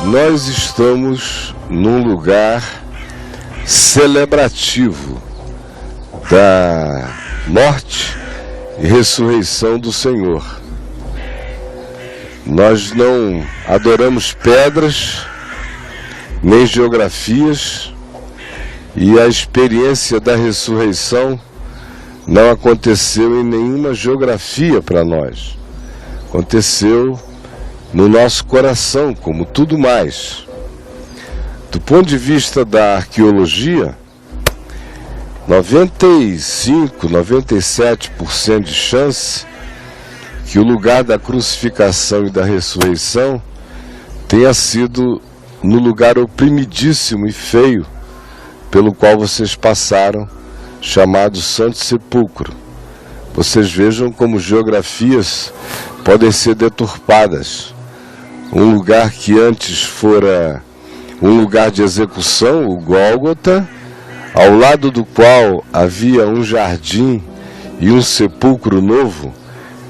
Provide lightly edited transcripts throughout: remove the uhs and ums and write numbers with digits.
nós estamos num lugar celebrativo da morte e ressurreição do Senhor. Nós não adoramos pedras, nem geografias, e a experiência da ressurreição não aconteceu em nenhuma geografia para nós. Aconteceu no nosso coração, como tudo mais. Do ponto de vista da arqueologia, 95, 97% de chance que o lugar da crucificação e da ressurreição tenha sido no lugar oprimidíssimo e feio pelo qual vocês passaram, chamado Santo Sepulcro. Vocês vejam como geografias podem ser deturpadas. Um lugar que antes fora um lugar de execução, o Gólgota, ao lado do qual havia um jardim e um sepulcro novo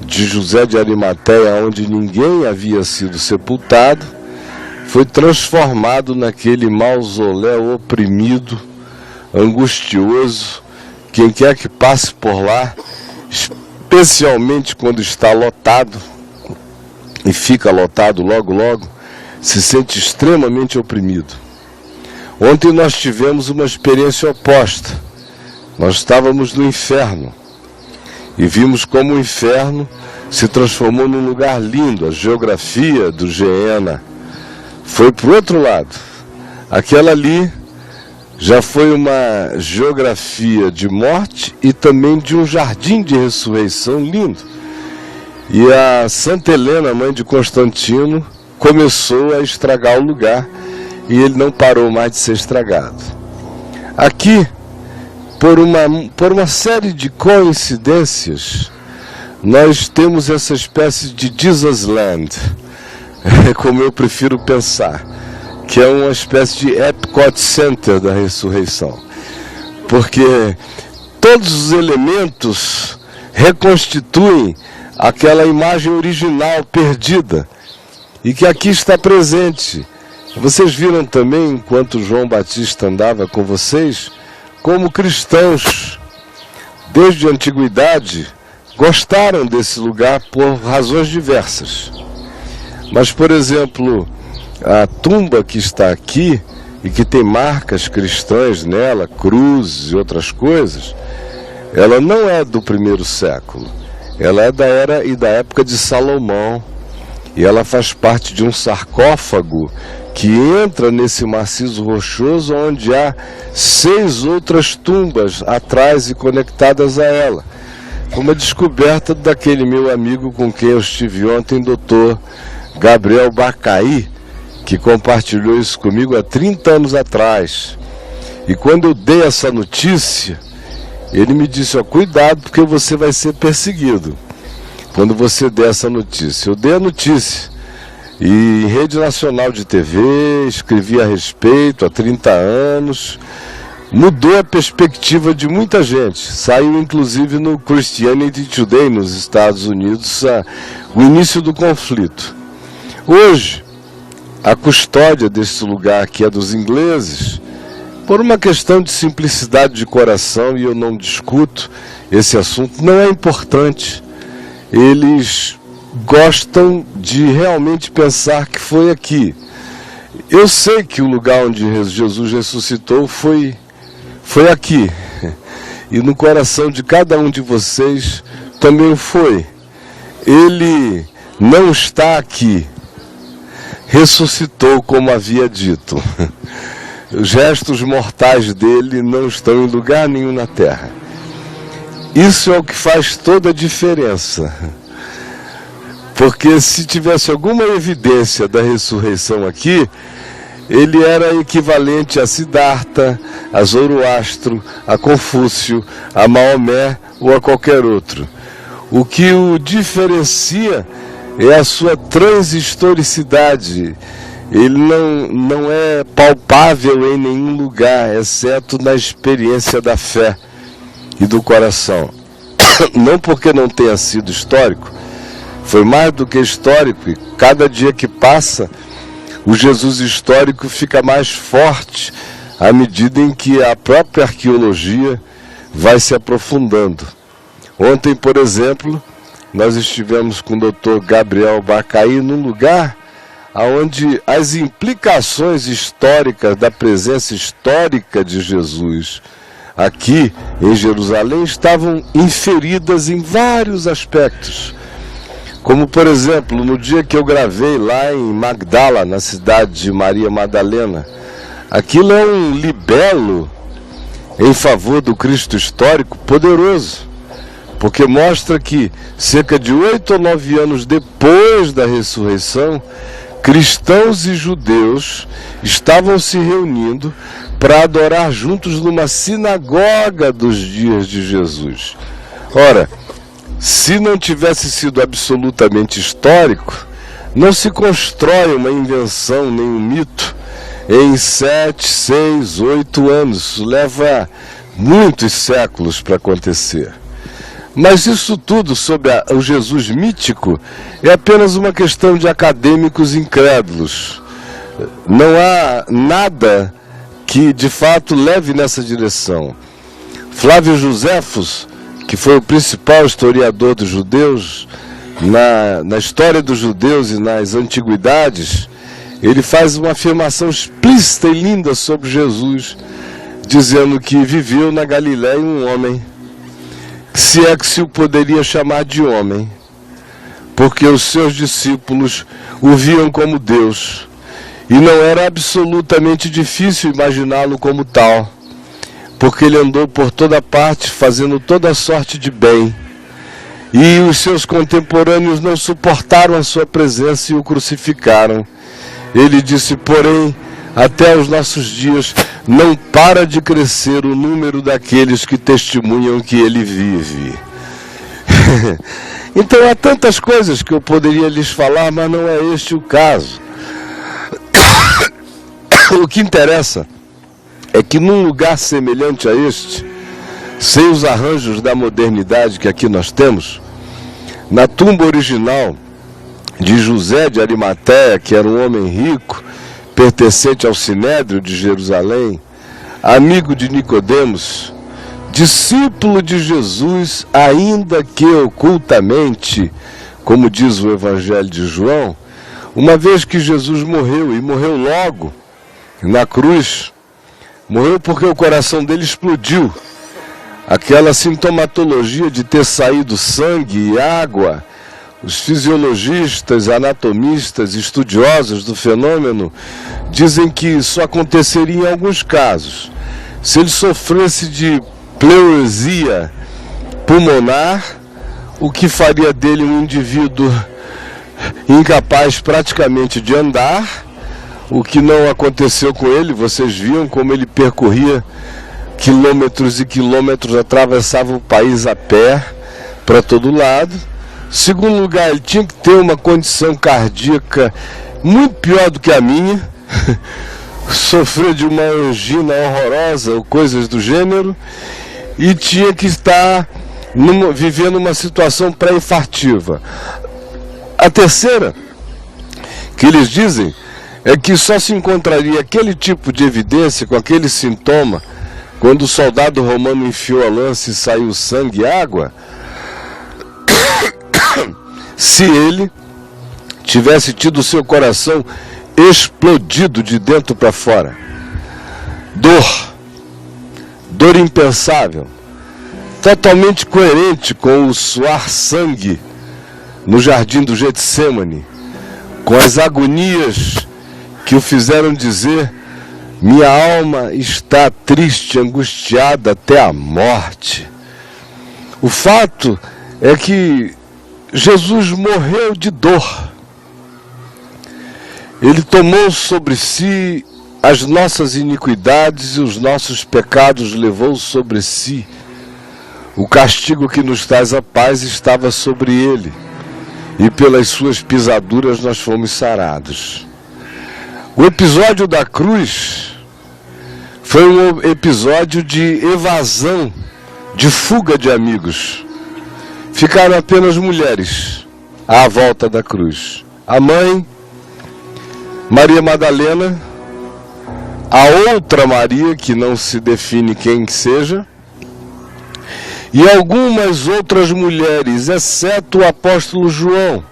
de José de Arimateia, onde ninguém havia sido sepultado, foi transformado naquele mausoléu oprimido, angustioso. Quem quer que passe por lá, especialmente quando está lotado, e fica lotado logo logo, se sente extremamente oprimido. Ontem nós tivemos uma experiência oposta. Nós estávamos no inferno e vimos como o inferno se transformou num lugar lindo. A geografia do Geena foi para o outro lado. Aquela ali já foi uma geografia de morte e também de um jardim de ressurreição lindo. E a Santa Helena, mãe de Constantino, começou a estragar o lugar e ele não parou mais de ser estragado. Aqui, por uma série de coincidências, nós temos essa espécie de Jesus Land, como eu prefiro pensar, que é uma espécie de Epcot Center da ressurreição, porque todos os elementos reconstituem aquela imagem original perdida e que aqui está presente. Vocês viram também, enquanto João Batista andava com vocês, como cristãos, desde a antiguidade, gostaram desse lugar por razões diversas. Mas, por exemplo, a tumba que está aqui e que tem marcas cristãs nela, cruzes e outras coisas, ela não é do primeiro século. Ela é da era e da época de Salomão, e ela faz parte de um sarcófago que entra nesse maciço rochoso, onde há 6 outras tumbas atrás e conectadas a ela. Foi uma descoberta daquele meu amigo com quem eu estive ontem, Dr. Gabriel Bacaí, que compartilhou isso comigo há 30 anos atrás. E quando eu dei essa notícia, ele me disse: cuidado, porque você vai ser perseguido quando você der essa notícia. Eu dei a notícia e em rede nacional de TV, escrevi a respeito há 30 anos, mudou a perspectiva de muita gente. Saiu inclusive no Christianity Today nos Estados Unidos o início do conflito. Hoje, a custódia desse lugar, que é dos ingleses, por uma questão de simplicidade de coração, e eu não discuto esse assunto, não é importante. Eles gostam de realmente pensar que foi aqui. Eu sei que o lugar onde Jesus ressuscitou foi aqui. E no coração de cada um de vocês também foi. Ele não está aqui. Ressuscitou, como havia dito. Os restos mortais dele não estão em lugar nenhum na terra. Isso é o que faz toda a diferença. Porque se tivesse alguma evidência da ressurreição aqui, ele era equivalente a Siddhartha, a Zoroastro, a Confúcio, a Maomé ou a qualquer outro. O que o diferencia é a sua transhistoricidade. Ele não é palpável em nenhum lugar, exceto na experiência da fé e do coração. Não porque não tenha sido histórico, foi mais do que histórico, e cada dia que passa, o Jesus histórico fica mais forte à medida em que a própria arqueologia vai se aprofundando. Ontem, por exemplo, nós estivemos com o Dr. Gabriel Bacaí num lugar onde as implicações históricas da presença histórica de Jesus aqui em Jerusalém estavam inferidas em vários aspectos. Como, por exemplo, no dia que eu gravei lá em Magdala, na cidade de Maria Madalena, aquilo é um libelo em favor do Cristo histórico poderoso, porque mostra que cerca de 8 ou 9 anos depois da ressurreição, cristãos e judeus estavam se reunindo para adorar juntos numa sinagoga dos dias de Jesus. Ora, se não tivesse sido absolutamente histórico, não se constrói uma invenção nem um mito em 7, 6, 8 anos. Isso leva muitos séculos para acontecer. Mas isso tudo sobre o Jesus mítico é apenas uma questão de acadêmicos incrédulos. Não há nada que de fato leve nessa direção. Flávio Joséfos, que foi o principal historiador dos judeus, na história dos judeus e nas antiguidades, ele faz uma afirmação explícita e linda sobre Jesus, dizendo que viveu na Galiléia um homem, se é que se o poderia chamar de homem, porque os seus discípulos o viam como Deus, e não era absolutamente difícil imaginá-lo como tal, porque ele andou por toda parte fazendo toda sorte de bem, e os seus contemporâneos não suportaram a sua presença e o crucificaram. Ele disse, porém, até os nossos dias não para de crescer o número daqueles que testemunham que ele vive. Então há tantas coisas que eu poderia lhes falar, mas não é este o caso. O que interessa é que num lugar semelhante a este, sem os arranjos da modernidade que aqui nós temos, na tumba original de José de Arimateia, que era um homem rico, pertencente ao Sinédrio de Jerusalém, amigo de Nicodemos, discípulo de Jesus, ainda que ocultamente, como diz o Evangelho de João, uma vez que Jesus morreu, e morreu logo, na cruz, morreu porque o coração dele explodiu. Aquela sintomatologia de ter saído sangue e água, os fisiologistas, anatomistas, estudiosos do fenômeno dizem que isso aconteceria em alguns casos. Se ele sofresse de pleuresia pulmonar, o que faria dele um indivíduo incapaz praticamente de andar, o que não aconteceu com ele. Vocês viam como ele percorria quilômetros e quilômetros, atravessava o país a pé para todo lado. Segundo lugar, ele tinha que ter uma condição cardíaca muito pior do que a minha, sofreu de uma angina horrorosa ou coisas do gênero, e tinha que estar vivendo uma situação pré-infartiva. A terceira, que eles dizem, é que só se encontraria aquele tipo de evidência, com aquele sintoma, quando o soldado romano enfiou a lança e saiu sangue e água, se ele tivesse tido o seu coração explodido de dentro para fora. Dor impensável, totalmente coerente com o suar sangue no jardim do Getsêmani, com as agonias que o fizeram dizer: minha alma está triste, angustiada até a morte. O fato é que Jesus morreu de dor. Ele tomou sobre si as nossas iniquidades e os nossos pecados levou sobre si. O castigo que nos traz a paz estava sobre ele, e pelas suas pisaduras nós fomos sarados. O episódio da cruz foi um episódio de evasão, de fuga de amigos. Ficaram apenas mulheres à volta da cruz. A mãe Maria Madalena, a outra Maria, que não se define quem que seja, e algumas outras mulheres, exceto o apóstolo João,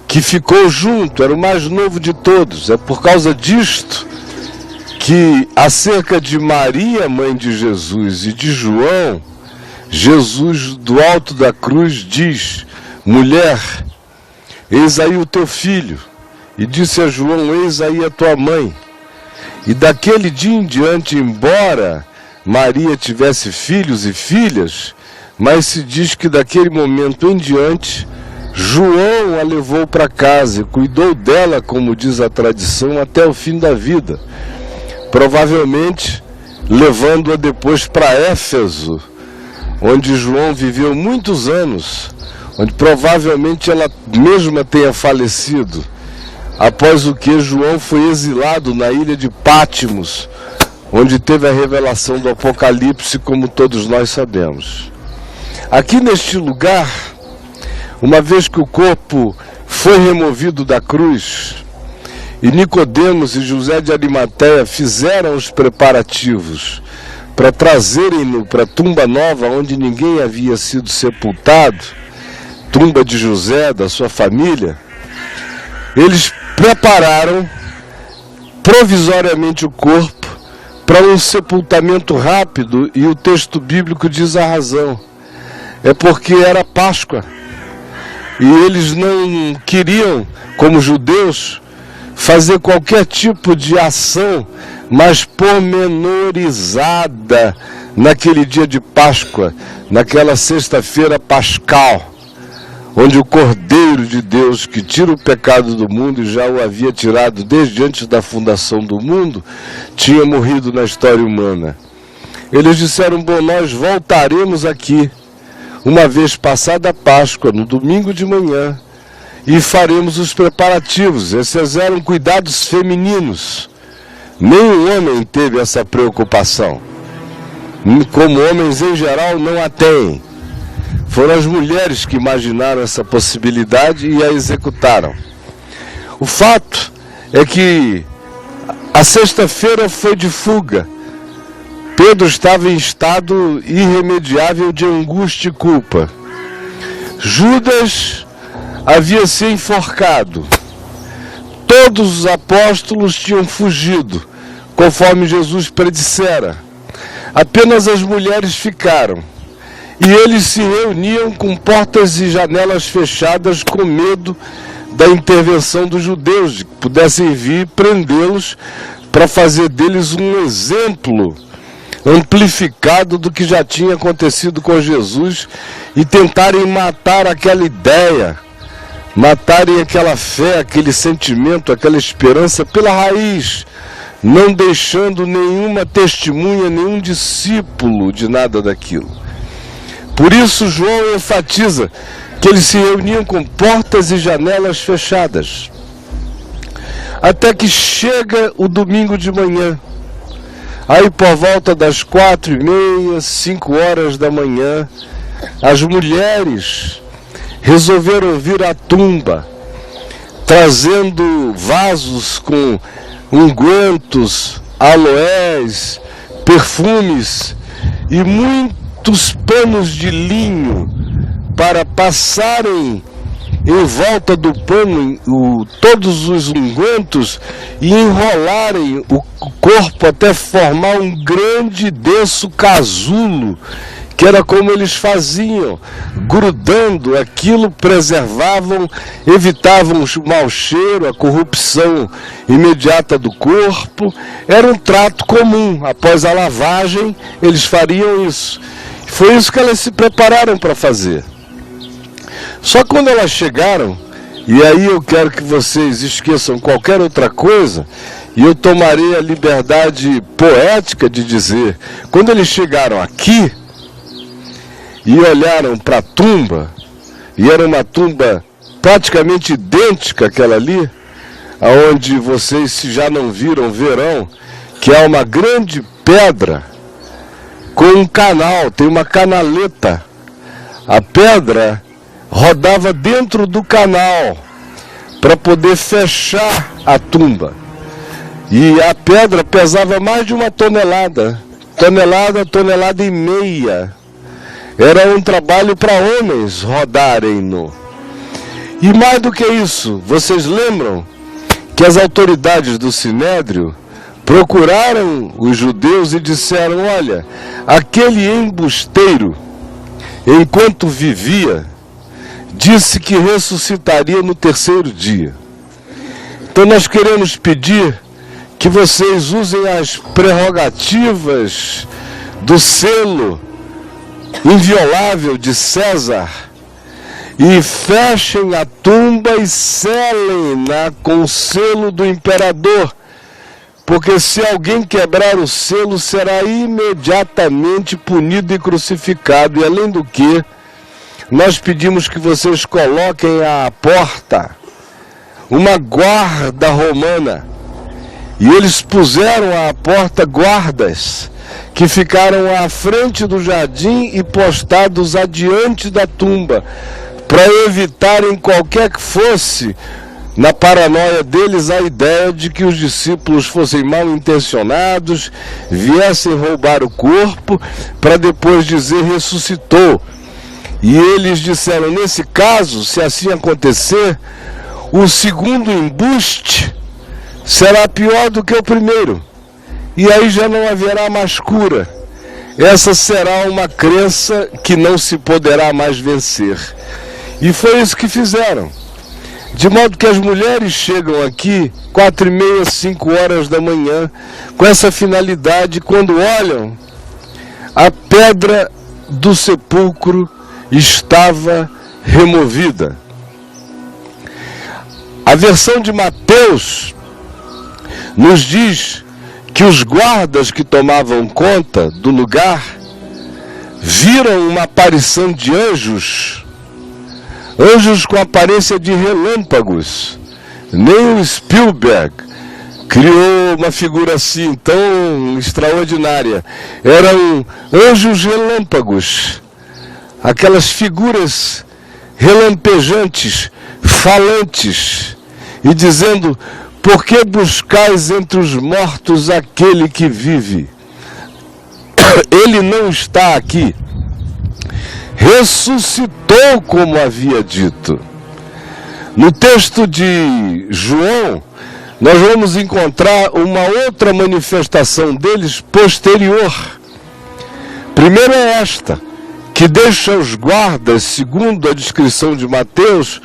que ficou junto, era o mais novo de todos. É por causa disto que, acerca de Maria, mãe de Jesus, e de João, Jesus, do alto da cruz, diz: mulher, eis aí o teu filho. E disse a João: eis aí a tua mãe. E daquele dia em diante, embora Maria tivesse filhos e filhas, mas se diz que daquele momento em diante, João a levou para casa e cuidou dela, como diz a tradição, até o fim da vida. Provavelmente levando-a depois para Éfeso, onde João viveu muitos anos, onde provavelmente ela mesma tenha falecido, após o que João foi exilado na ilha de Pátimos, onde teve a revelação do Apocalipse, como todos nós sabemos. Aqui neste lugar, uma vez que o corpo foi removido da cruz, e Nicodemos e José de Arimateia fizeram os preparativos para trazerem-no para a tumba nova, onde ninguém havia sido sepultado, tumba de José, da sua família, eles prepararam provisoriamente o corpo para um sepultamento rápido, e o texto bíblico diz a razão. É porque era Páscoa, e eles não queriam, como judeus, fazer qualquer tipo de ação mais pormenorizada naquele dia de Páscoa, naquela sexta-feira pascal, onde o Cordeiro de Deus, que tira o pecado do mundo, e já o havia tirado desde antes da fundação do mundo, tinha morrido na história humana. Eles disseram: bom, nós voltaremos aqui, uma vez passada a Páscoa, no domingo de manhã, e faremos os preparativos. Esses eram cuidados femininos. Nenhum homem teve essa preocupação. Como homens em geral não a têm. Foram as mulheres que imaginaram essa possibilidade e a executaram. O fato é que a sexta-feira foi de fuga. Pedro estava em estado irremediável de angústia e culpa. Judas havia se enforcado. Todos os apóstolos tinham fugido, conforme Jesus predissera. Apenas as mulheres ficaram. E eles se reuniam com portas e janelas fechadas, com medo da intervenção dos judeus, de que pudessem vir prendê-los para fazer deles um exemplo amplificado do que já tinha acontecido com Jesus, e tentarem matar aquela ideia, matarem aquela fé, aquele sentimento, aquela esperança pela raiz, não deixando nenhuma testemunha, nenhum discípulo de nada daquilo. Por isso João enfatiza que eles se reuniam com portas e janelas fechadas. Até que chega o domingo de manhã. Aí por volta das 4h30, 5 horas da manhã, as mulheres resolveram vir à tumba, trazendo vasos com ungüentos, aloés, perfumes e muitos panos de linho, para passarem em volta do pano todos os ungüentos e enrolarem o corpo até formar um grande denso casulo, que era como eles faziam, grudando aquilo, preservavam, evitavam o mau cheiro, a corrupção imediata do corpo. Era um trato comum. Após a lavagem, eles fariam isso. Foi isso que elas se prepararam para fazer. Só quando elas chegaram, e aí eu quero que vocês esqueçam qualquer outra coisa, e eu tomarei a liberdade poética de dizer, quando eles chegaram aqui e olharam para a tumba, e era uma tumba praticamente idêntica àquela ali, aonde vocês, se já não viram, verão que há uma grande pedra com um canal, tem uma canaleta. A pedra rodava dentro do canal para poder fechar a tumba. E a pedra pesava mais de 1 tonelada, tonelada e meia. Era um trabalho para homens rodarem-no. E mais do que isso, vocês lembram que as autoridades do Sinédrio procuraram os judeus e disseram: olha, aquele embusteiro, enquanto vivia, disse que ressuscitaria no 3º dia. Então nós queremos pedir que vocês usem as prerrogativas do selo inviolável de César e fechem a tumba e selem-na com o selo do imperador, porque se alguém quebrar o selo será imediatamente punido e crucificado. E além do que, nós pedimos que vocês coloquem à porta uma guarda romana. E eles puseram à porta guardas que ficaram à frente do jardim e postados adiante da tumba, para evitarem qualquer que fosse, na paranoia deles, a ideia de que os discípulos fossem mal intencionados, viessem roubar o corpo, para depois dizer ressuscitou. E eles disseram: nesse caso, se assim acontecer, o segundo embuste será pior do que o primeiro, e aí já não haverá mais cura. Essa será uma crença que não se poderá mais vencer. E foi isso que fizeram. De modo que as mulheres chegam aqui 4h30, 5 horas da manhã, com essa finalidade. Quando olham, a pedra do sepulcro estava removida. A versão de Mateus nos diz que os guardas que tomavam conta do lugar viram uma aparição de anjos com aparência de relâmpagos. Nem o Spielberg criou uma figura assim tão extraordinária. Eram anjos relâmpagos, aquelas figuras relampejantes, falantes, e dizendo: por que buscais entre os mortos aquele que vive? Ele não está aqui. Ressuscitou, como havia dito. No texto de João, nós vamos encontrar uma outra manifestação deles posterior. Primeiro é esta, que deixa os guardas, segundo a descrição de Mateus,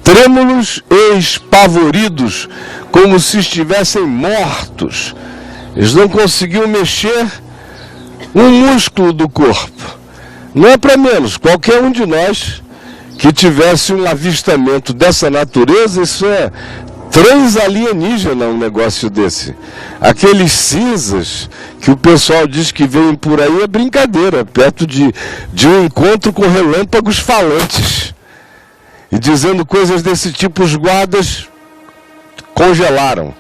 trêmulos e espavoridos, como se estivessem mortos. Eles não conseguiam mexer um músculo do corpo. Não é para menos, qualquer um de nós que tivesse um avistamento dessa natureza, isso é transalienígena, um negócio desse. Aqueles cinzas que o pessoal diz que vêm por aí é brincadeira, perto de um encontro com relâmpagos falantes. E dizendo coisas desse tipo, os guardas congelaram.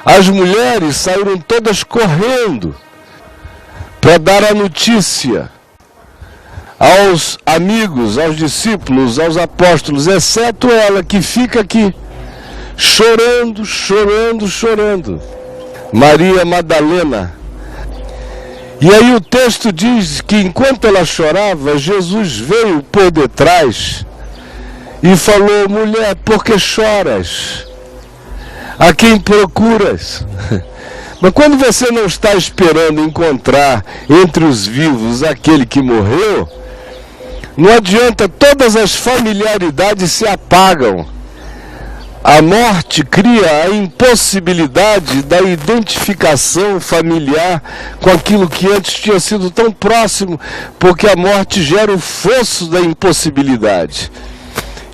As mulheres saíram todas correndo para dar a notícia aos amigos, aos discípulos, aos apóstolos, exceto ela, que fica aqui, chorando, chorando, chorando. Maria Madalena. E aí o texto diz que enquanto ela chorava, Jesus veio por detrás e falou: mulher, por que choras? A quem procuras? Mas quando você não está esperando encontrar entre os vivos aquele que morreu, não adianta, todas as familiaridades se apagam. A morte cria a impossibilidade da identificação familiar com aquilo que antes tinha sido tão próximo, porque a morte gera o fosso da impossibilidade.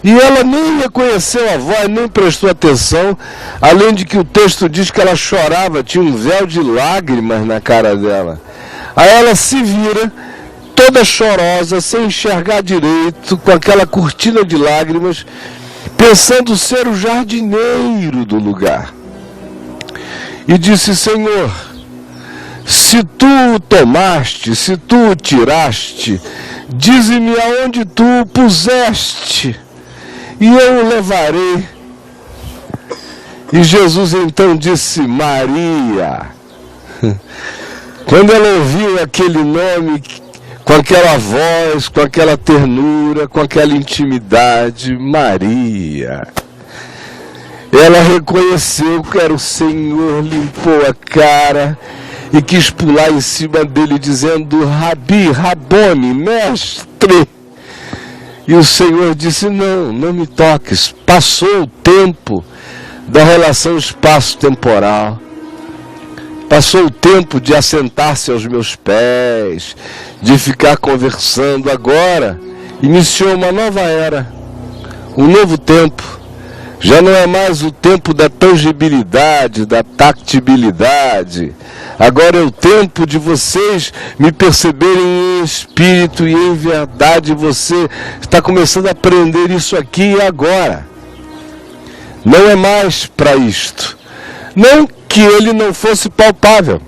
E ela nem reconheceu a voz, nem prestou atenção, além de que o texto diz que ela chorava, tinha um véu de lágrimas na cara dela. Aí ela se vira, toda chorosa, sem enxergar direito, com aquela cortina de lágrimas, pensando ser o jardineiro do lugar. E disse: Senhor, se tu o tomaste, se tu o tiraste, dize-me aonde tu o puseste, e eu o levarei. E Jesus então disse: Maria. Quando ela ouviu aquele nome, com aquela voz, com aquela ternura, com aquela intimidade, Maria, ela reconheceu que era o Senhor, limpou a cara e quis pular em cima dele, dizendo: Rabi, Rabone, mestre. E o Senhor disse: não me toques. Passou o tempo da relação espaço-temporal. Passou o tempo de assentar-se aos meus pés, de ficar conversando. Agora iniciou uma nova era, um novo tempo. Já não é mais o tempo da tangibilidade, da tactibilidade. Agora é o tempo de vocês me perceberem em espírito e em verdade. Você está começando a aprender isso aqui e agora. Não é mais para isto. Não que ele não fosse palpável.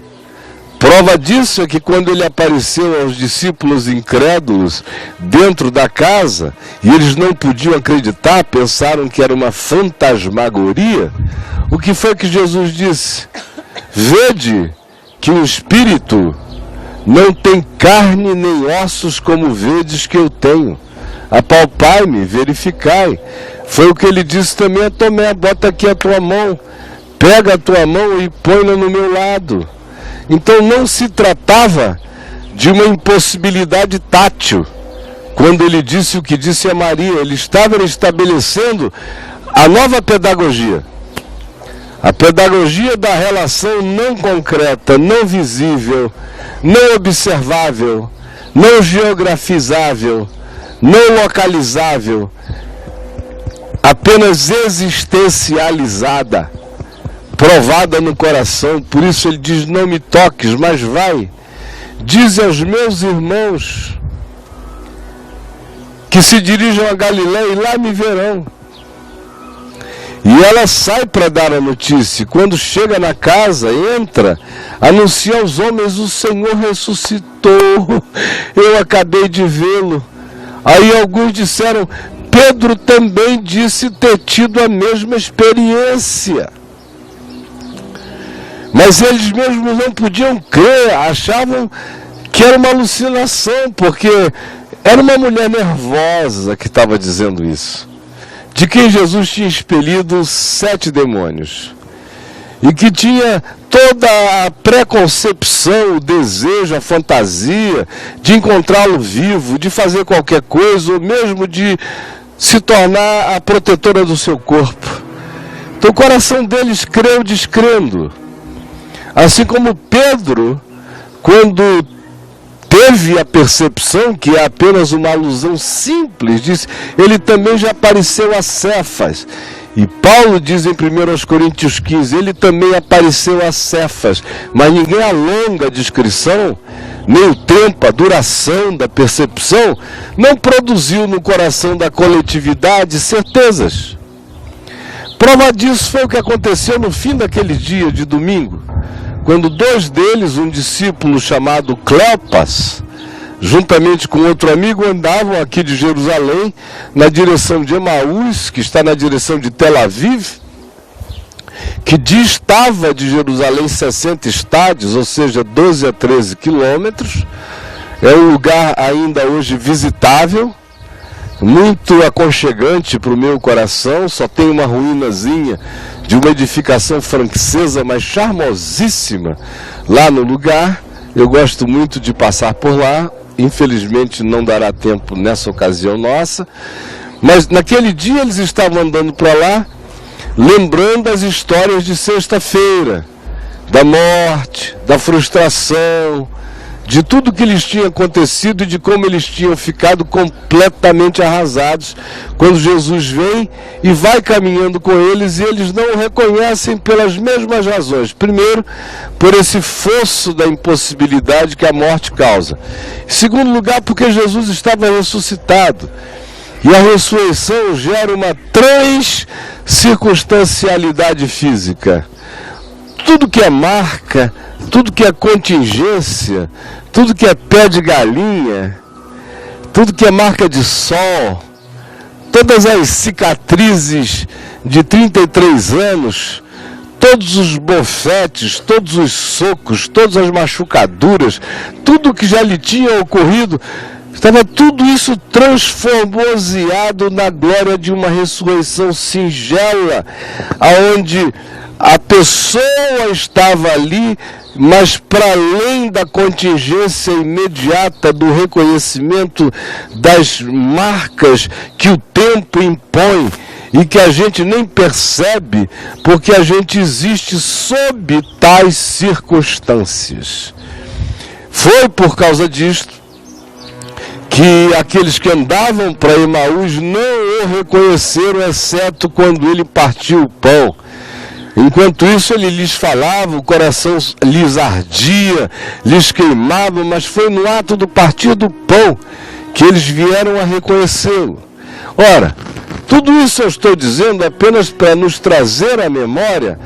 Prova disso é que quando ele apareceu aos discípulos incrédulos dentro da casa, e eles não podiam acreditar, pensaram que era uma fantasmagoria, o que foi que Jesus disse? Vede que o Espírito não tem carne nem ossos como vedes que eu tenho. Apalpai-me, verificai. Foi o que ele disse também a Tomé: bota aqui a tua mão, pega a tua mão e põe-la no meu lado. Então não se tratava de uma impossibilidade tátil. Quando ele disse o que disse a Maria, ele estava estabelecendo a nova pedagogia. A pedagogia da relação não concreta, não visível, não observável, não geografizável, não localizável, apenas existencializada, provada no coração. Por isso ele diz: não me toques, mas vai, diz aos meus irmãos que se dirijam a Galiléia e lá me verão. E ela sai para dar a notícia. Quando chega na casa, entra, anuncia aos homens: o Senhor ressuscitou, eu acabei de vê-lo. Aí alguns disseram: Pedro também disse ter tido a mesma experiência. Mas eles mesmos não podiam crer, achavam que era uma alucinação, porque era uma mulher nervosa que estava dizendo isso, de quem Jesus tinha expelido 7 demônios, e que tinha toda a preconcepção, o desejo, a fantasia de encontrá-lo vivo, de fazer qualquer coisa, ou mesmo de se tornar a protetora do seu corpo. Então o coração deles creu descrendo. Assim como Pedro, quando teve a percepção, que é apenas uma alusão simples, disse, ele também já apareceu a Cefas. E Paulo diz em 1 Coríntios 15, ele também apareceu a Cefas. Mas ninguém alonga a descrição, nem o tempo, a duração da percepção, não produziu no coração da coletividade certezas. Prova disso foi o que aconteceu no fim daquele dia de domingo, quando 2 deles, um discípulo chamado Cleopas, juntamente com outro amigo, andavam aqui de Jerusalém, na direção de Emaús, que está na direção de Tel Aviv, que distava de Jerusalém 60 estádios, ou seja, 12 a 13 quilômetros. É um lugar ainda hoje visitável, muito aconchegante para o meu coração. Só tem uma ruínazinha de uma edificação francesa, mas charmosíssima lá no lugar. Eu gosto muito de passar por lá. Infelizmente não dará tempo nessa ocasião nossa, mas naquele dia eles estavam andando para lá, lembrando as histórias de sexta-feira, da morte, da frustração, de tudo que lhes tinha acontecido e de como eles tinham ficado completamente arrasados quando Jesus vem e vai caminhando com eles, e eles não o reconhecem pelas mesmas razões. Primeiro, por esse fosso da impossibilidade que a morte causa. Em segundo lugar, porque Jesus estava ressuscitado. E a ressurreição gera uma transcircunstancialidade física. Tudo que é marca, tudo que é contingência, tudo que é pé de galinha, tudo que é marca de sol, todas as cicatrizes de 33 anos todos os bofetes, todos os socos, todas as machucaduras, tudo que já lhe tinha ocorrido, estava tudo isso transformoseado na glória de uma ressurreição singela, aonde a pessoa estava ali, mas para além da contingência imediata do reconhecimento das marcas que o tempo impõe e que a gente nem percebe, porque a gente existe sob tais circunstâncias. Foi por causa disto que aqueles que andavam para Emaús não o reconheceram, exceto quando ele partiu o pão. Enquanto isso ele lhes falava, o coração lhes ardia, lhes queimava, mas foi no ato do partir do pão que eles vieram a reconhecê-lo. Ora, tudo isso eu estou dizendo apenas para nos trazer à memória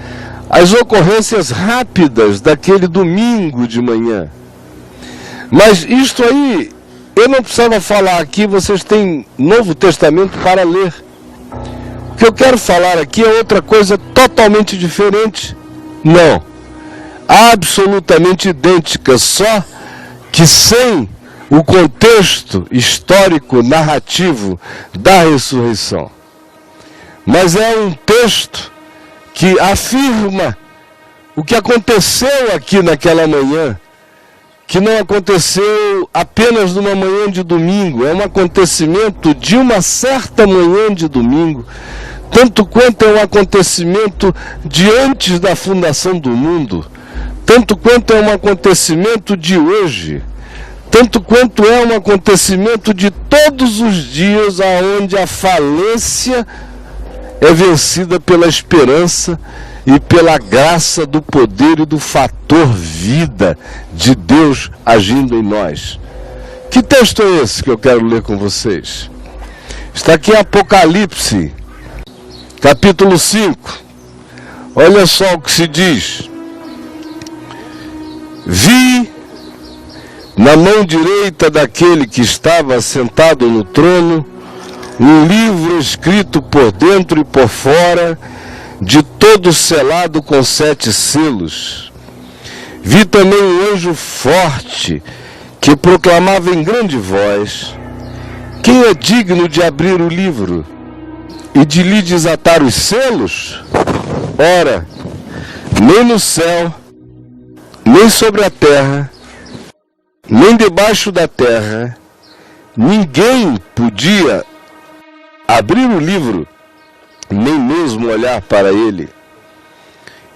as ocorrências rápidas daquele domingo de manhã. Mas isto aí, eu não precisava falar aqui, vocês têm Novo Testamento para ler. O que eu quero falar aqui é outra coisa totalmente diferente. Não, absolutamente idêntica, só que sem o contexto histórico, narrativo da ressurreição. Mas é um texto que afirma o que aconteceu aqui naquela manhã, que não aconteceu apenas numa manhã de domingo, é um acontecimento de uma certa manhã de domingo, tanto quanto é um acontecimento de antes da fundação do mundo, tanto quanto é um acontecimento de hoje, tanto quanto é um acontecimento de todos os dias, aonde a falência é vencida pela esperança e pela graça do poder e do fator vida de Deus agindo em nós. Que texto é esse que eu quero ler com vocês? Está aqui em Apocalipse, capítulo 5. Olha só o que se diz. Vi na mão direita daquele que estava sentado no trono um livro escrito por dentro e por fora, de todo selado com 7 selos. Vi também um anjo forte que proclamava em grande voz: quem é digno de abrir o livro e de lhe desatar os selos? Ora, nem no céu, nem sobre a terra, nem debaixo da terra, ninguém podia abrir o livro, nem mesmo olhar para ele.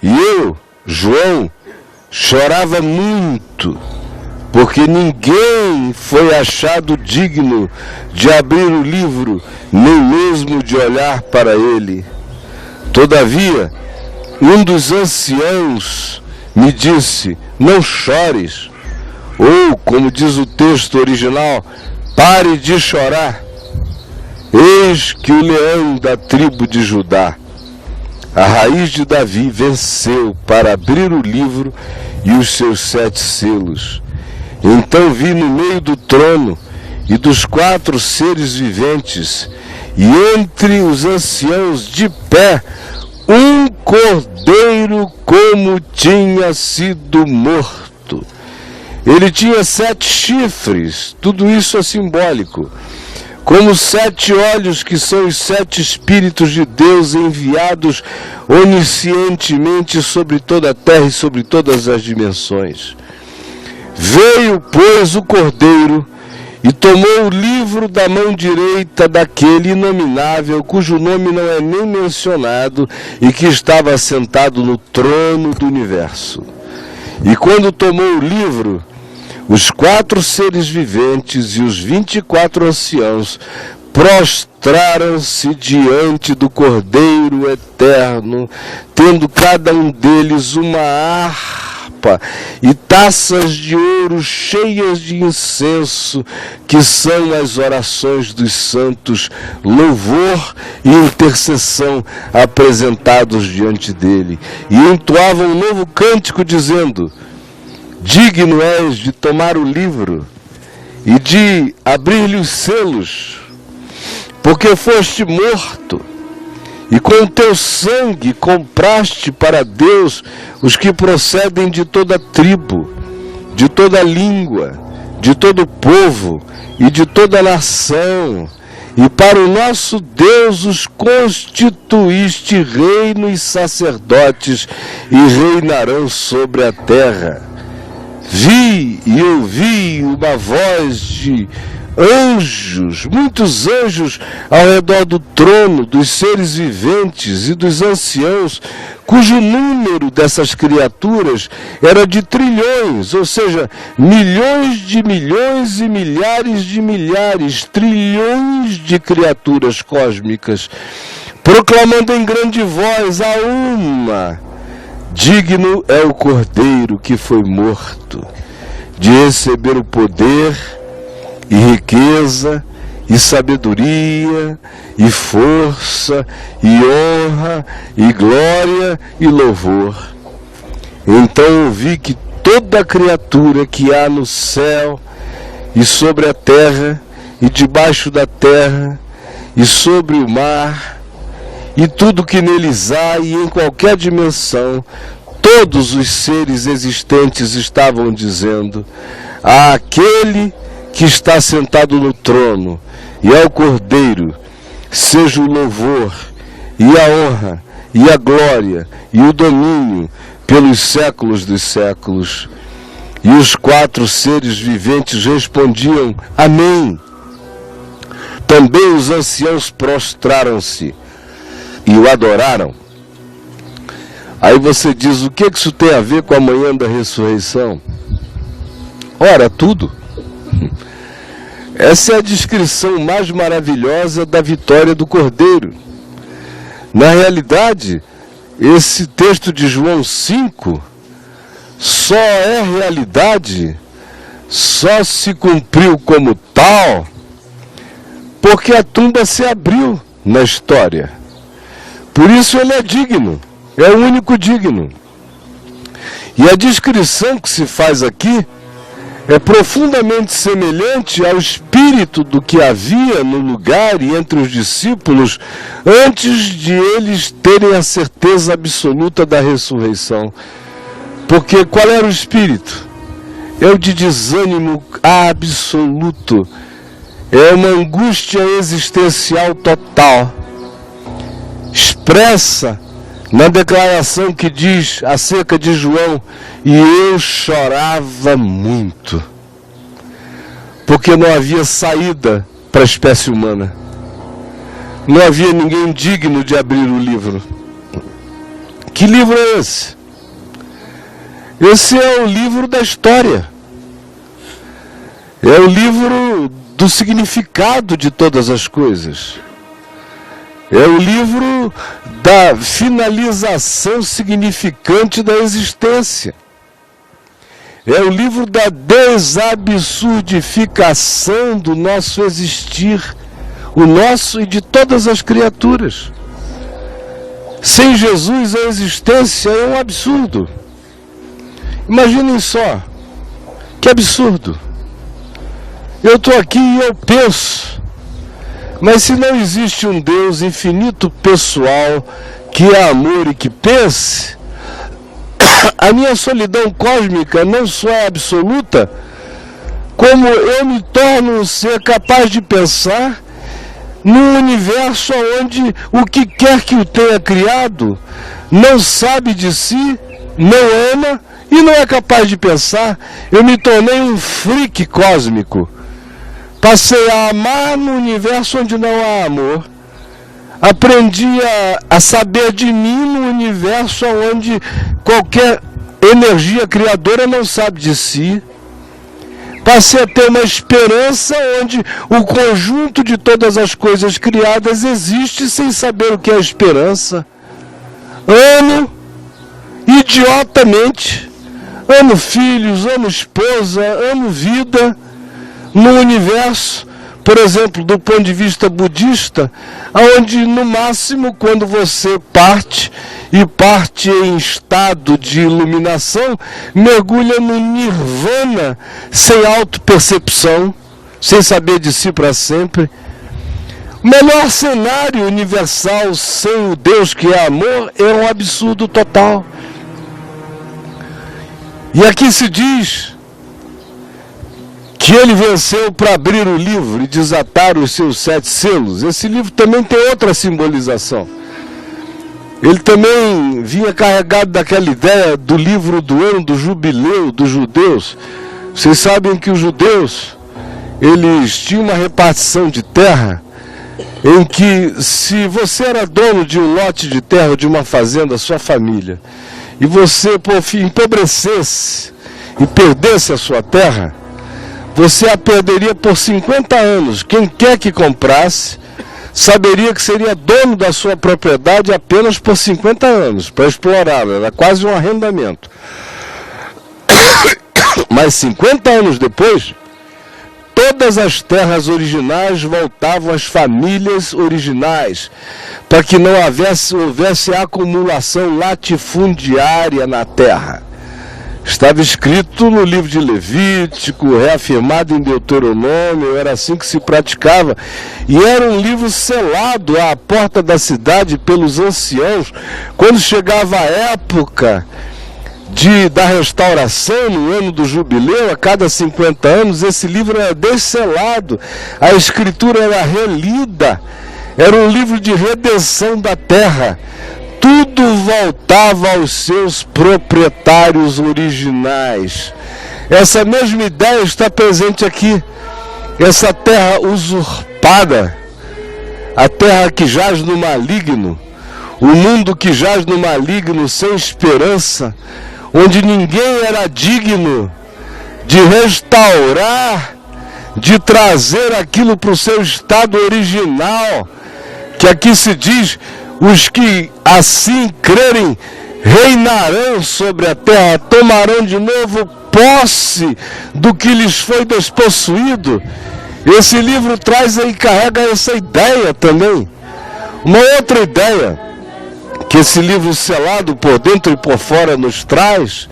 E eu, João, chorava muito, porque ninguém foi achado digno de abrir o livro, nem mesmo de olhar para ele. Todavia, um dos anciãos me disse: não chores, ou, como diz o texto original, pare de chorar. Eis que o leão da tribo de Judá, a raiz de Davi, venceu para abrir o livro e os seus 7 selos. Então vi no meio do trono e dos 4 seres viventes, e entre os anciãos de pé, um cordeiro como tinha sido morto. Ele tinha 7 chifres, tudo isso é simbólico, como 7 olhos, que são os 7 Espíritos de Deus enviados oniscientemente sobre toda a terra e sobre todas as dimensões. Veio, pois, o Cordeiro e tomou o livro da mão direita daquele inominável, cujo nome não é nem mencionado, e que estava sentado no trono do universo. E quando tomou o livro, os 4 seres viventes e os 24 anciãos prostraram-se diante do Cordeiro eterno, tendo cada um deles uma harpa e taças de ouro cheias de incenso, que são as orações dos santos, louvor e intercessão apresentados diante dele. E entoavam um novo cântico, dizendo: digno és de tomar o livro e de abrir-lhe os selos, porque foste morto, e com o teu sangue compraste para Deus os que procedem de toda tribo, de toda língua, de todo povo e de toda nação, e para o nosso Deus os constituíste reino e sacerdotes, e reinarão sobre a terra. Vi e ouvi uma voz de anjos, muitos anjos ao redor do trono, dos seres viventes e dos anciãos, cujo número dessas criaturas era de trilhões, ou seja, milhões de milhões e milhares de milhares, trilhões de criaturas cósmicas, proclamando em grande voz a uma: digno é o Cordeiro que foi morto, de receber o poder e riqueza, e sabedoria, e força, e honra, e glória, e louvor. Então ouvi que toda criatura que há no céu, e sobre a terra, e debaixo da terra, e sobre o mar, e tudo que neles há, e em qualquer dimensão, todos os seres existentes estavam dizendo: àquele que está sentado no trono e ao Cordeiro seja o louvor e a honra e a glória e o domínio pelos séculos dos séculos. E os 4 seres viventes respondiam: amém. Também os anciãos prostraram-se e o adoraram. Aí você diz: o que isso tem a ver com a manhã da ressurreição? Ora, tudo. Essa é a descrição mais maravilhosa da vitória do Cordeiro. Na realidade, esse texto de João 5 só é realidade, só se cumpriu como tal, porque a tumba se abriu na história. Por isso ele é digno, é o único digno. E a descrição que se faz aqui é profundamente semelhante ao espírito do que havia no lugar e entre os discípulos antes de eles terem a certeza absoluta da ressurreição. Porque qual era o espírito? É o de desânimo absoluto. É uma angústia existencial total, expressa na declaração que diz acerca de João: e eu chorava muito, porque não havia saída para a espécie humana. Não havia ninguém digno de abrir o livro. Que livro é esse? Esse é o livro da história. É o livro do significado de todas as coisas. É o livro da finalização significante da existência. É o livro da desabsurdificação do nosso existir, o nosso e de todas as criaturas. Sem Jesus, a existência é um absurdo. Imaginem só, que absurdo. Eu estou aqui e eu penso, mas se não existe um Deus infinito, pessoal, que é amor e que pense, a minha solidão cósmica não só é absoluta, como eu me torno um ser capaz de pensar num universo onde o que quer que o tenha criado não sabe de si, não ama e não é capaz de pensar. Eu me tornei um freak cósmico. Passei a amar no universo onde não há amor. Aprendi a saber de mim no universo onde qualquer energia criadora não sabe de si. Passei a ter uma esperança onde o conjunto de todas as coisas criadas existe sem saber o que é esperança. Amo idiotamente. Amo filhos, amo esposa, amo vida. No universo, por exemplo, do ponto de vista budista, onde no máximo quando você parte em estado de iluminação, mergulha no nirvana, sem autopercepção, sem saber de si para sempre. O melhor cenário universal sem o Deus que é amor é um absurdo total. E aqui se diz que ele venceu para abrir o livro e desatar os seus 7 selos. Esse livro também tem outra simbolização. Ele também vinha carregado daquela ideia do livro do ano do jubileu dos judeus. Vocês sabem que os judeus, eles tinham uma repartição de terra em que, se você era dono de um lote de terra, de uma fazenda, sua família, e você, por fim, empobrecesse e perdesse a sua terra, você a perderia por 50 anos. Quem quer que comprasse, saberia que seria dono da sua propriedade apenas por 50 anos, para explorá-la. Era quase um arrendamento. Mas 50 anos depois, todas as terras originais voltavam às famílias originais, para que não houvesse acumulação latifundiária na terra. Estava escrito no livro de Levítico, reafirmado em Deuteronômio, era assim que se praticava. E era um livro selado à porta da cidade pelos anciãos. Quando chegava a época da restauração, no ano do jubileu, a cada 50 anos, esse livro era desselado, a escritura era relida, era um livro de redenção da terra. Tudo voltava aos seus proprietários originais. Essa mesma ideia está presente aqui. Essa terra usurpada, a terra que jaz no maligno, o mundo que jaz no maligno sem esperança, onde ninguém era digno de restaurar, de trazer aquilo para o seu estado original, que aqui se diz: os que assim crerem reinarão sobre a terra, tomarão de novo posse do que lhes foi despossuído. Esse livro traz e carrega essa ideia também. Uma outra ideia que esse livro selado por dentro e por fora nos traz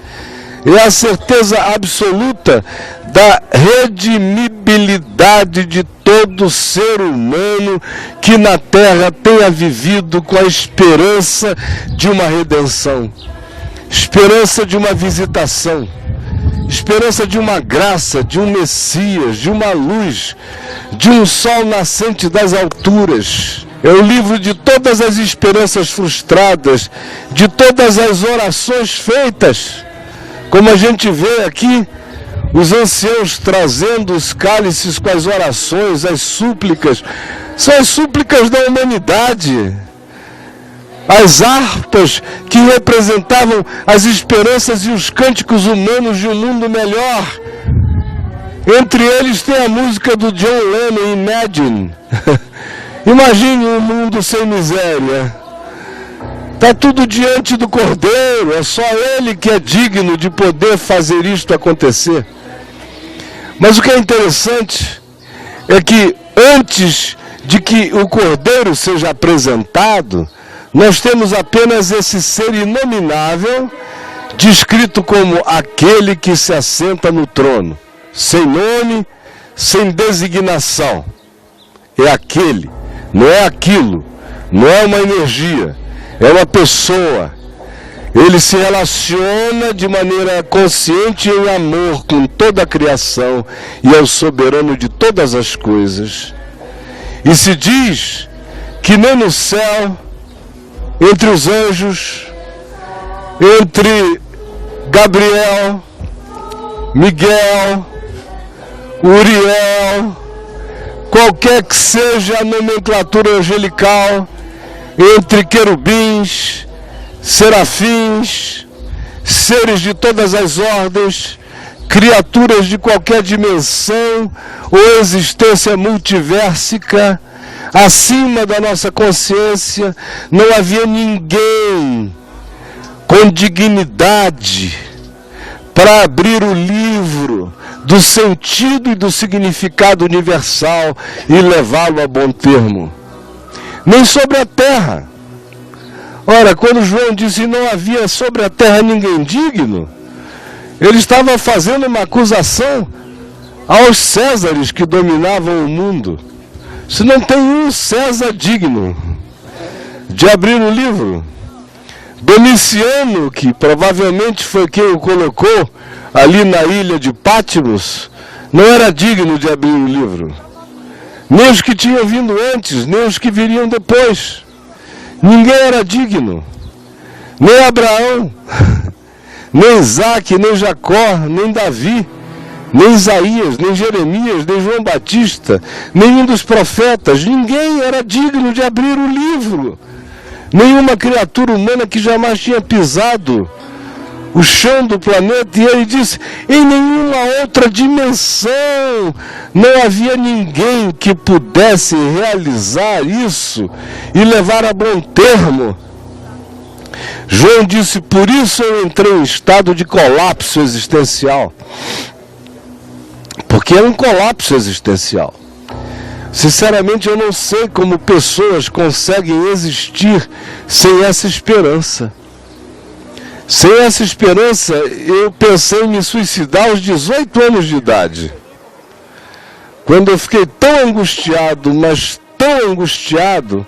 é a certeza absoluta da redimibilidade de todo ser humano que na terra tenha vivido com a esperança de uma redenção, esperança de uma visitação, esperança de uma graça, de um Messias, de uma luz, de um sol nascente das alturas. É o livro de todas as esperanças frustradas, de todas as orações feitas. Como a gente vê aqui, os anciãos trazendo os cálices com as orações, as súplicas, são as súplicas da humanidade. As harpas que representavam as esperanças e os cânticos humanos de um mundo melhor. Entre eles tem a música do John Lennon, Imagine. Imagine um mundo sem miséria. Está tudo diante do Cordeiro, é só Ele que é digno de poder fazer isto acontecer. Mas o que é interessante é que antes de que o Cordeiro seja apresentado, nós temos apenas esse ser inominável, descrito como aquele que se assenta no trono, sem nome, sem designação. É aquele, não é aquilo, não é uma energia, é uma pessoa. Ele se relaciona de maneira consciente em amor com toda a criação e é o soberano de todas as coisas. E se diz que nem no céu, entre os anjos, entre Gabriel, Miguel, Uriel, qualquer que seja a nomenclatura angelical, entre querubins, serafins, seres de todas as ordens, criaturas de qualquer dimensão ou existência multiversica, acima da nossa consciência, não havia ninguém com dignidade para abrir o livro do sentido e do significado universal e levá-lo a bom termo. Nem sobre a terra. Ora, quando João disse que não havia sobre a terra ninguém digno, ele estava fazendo uma acusação aos Césares que dominavam o mundo. Se não tem um César digno de abrir o livro. Domiciano, que provavelmente foi quem o colocou ali na ilha de Patmos, não era digno de abrir o livro. Nem os que tinham vindo antes, nem os que viriam depois. Ninguém era digno. Nem Abraão, nem Isaac, nem Jacó, nem Davi, nem Isaías, nem Jeremias, nem João Batista, nenhum dos profetas. Ninguém era digno de abrir o livro. Nenhuma criatura humana que jamais tinha pisado o chão do planeta. E ele disse, em nenhuma outra dimensão não havia ninguém que pudesse realizar isso e levar a bom termo. João disse, por isso eu entrei em estado de colapso existencial. Porque é um colapso existencial. Sinceramente, eu não sei como pessoas conseguem existir sem essa esperança. Sem essa esperança, eu pensei em me suicidar aos 18 anos de idade. Quando eu fiquei tão angustiado, mas tão angustiado,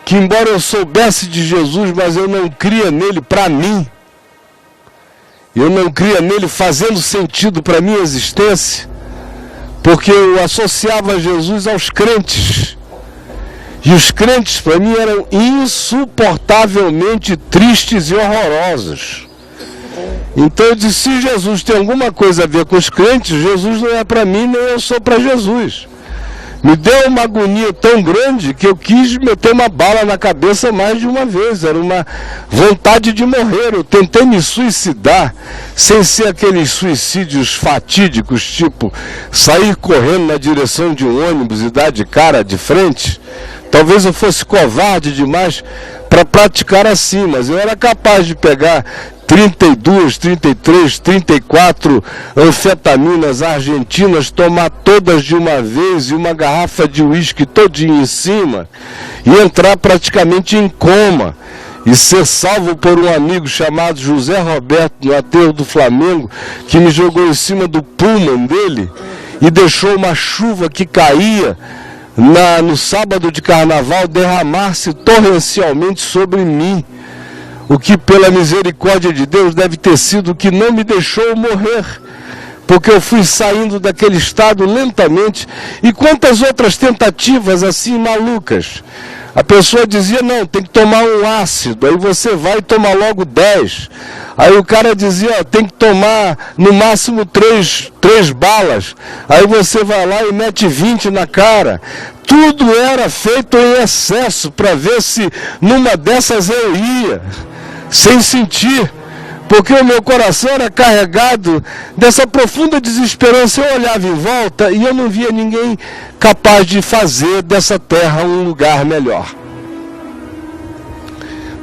que embora eu soubesse de Jesus, mas eu não cria nele para mim. Eu não cria nele fazendo sentido para a minha existência. Porque eu associava Jesus aos crentes. E os crentes para mim eram insuportavelmente tristes e horrorosos. Então eu disse, se Jesus tem alguma coisa a ver com os crentes, Jesus não é para mim, nem eu sou para Jesus. Me deu uma agonia tão grande que eu quis meter uma bala na cabeça mais de uma vez. Era uma vontade de morrer. Eu tentei me suicidar, sem ser aqueles suicídios fatídicos, tipo sair correndo na direção de um ônibus e dar de cara de frente. Talvez eu fosse covarde demais para praticar assim, mas eu era capaz de pegar 32, 33, 34 anfetaminas argentinas, tomar todas de uma vez e uma garrafa de uísque todinha em cima e entrar praticamente em coma e ser salvo por um amigo chamado José Roberto no aterro do Flamengo, que me jogou em cima do Pullman dele e deixou uma chuva que caía no sábado de carnaval derramar-se torrencialmente sobre mim. O que pela misericórdia de Deus deve ter sido o que não me deixou morrer, porque eu fui saindo daquele estado lentamente. E quantas outras tentativas assim malucas. A pessoa dizia, não, tem que tomar um ácido, aí você vai e toma logo 10. Aí o cara dizia, tem que tomar no máximo 3 balas, aí você vai lá e mete 20 na cara. Tudo era feito em excesso para ver se numa dessas eu ia, sem sentir, porque o meu coração era carregado dessa profunda desesperança. Eu olhava em volta e eu não via ninguém capaz de fazer dessa terra um lugar melhor.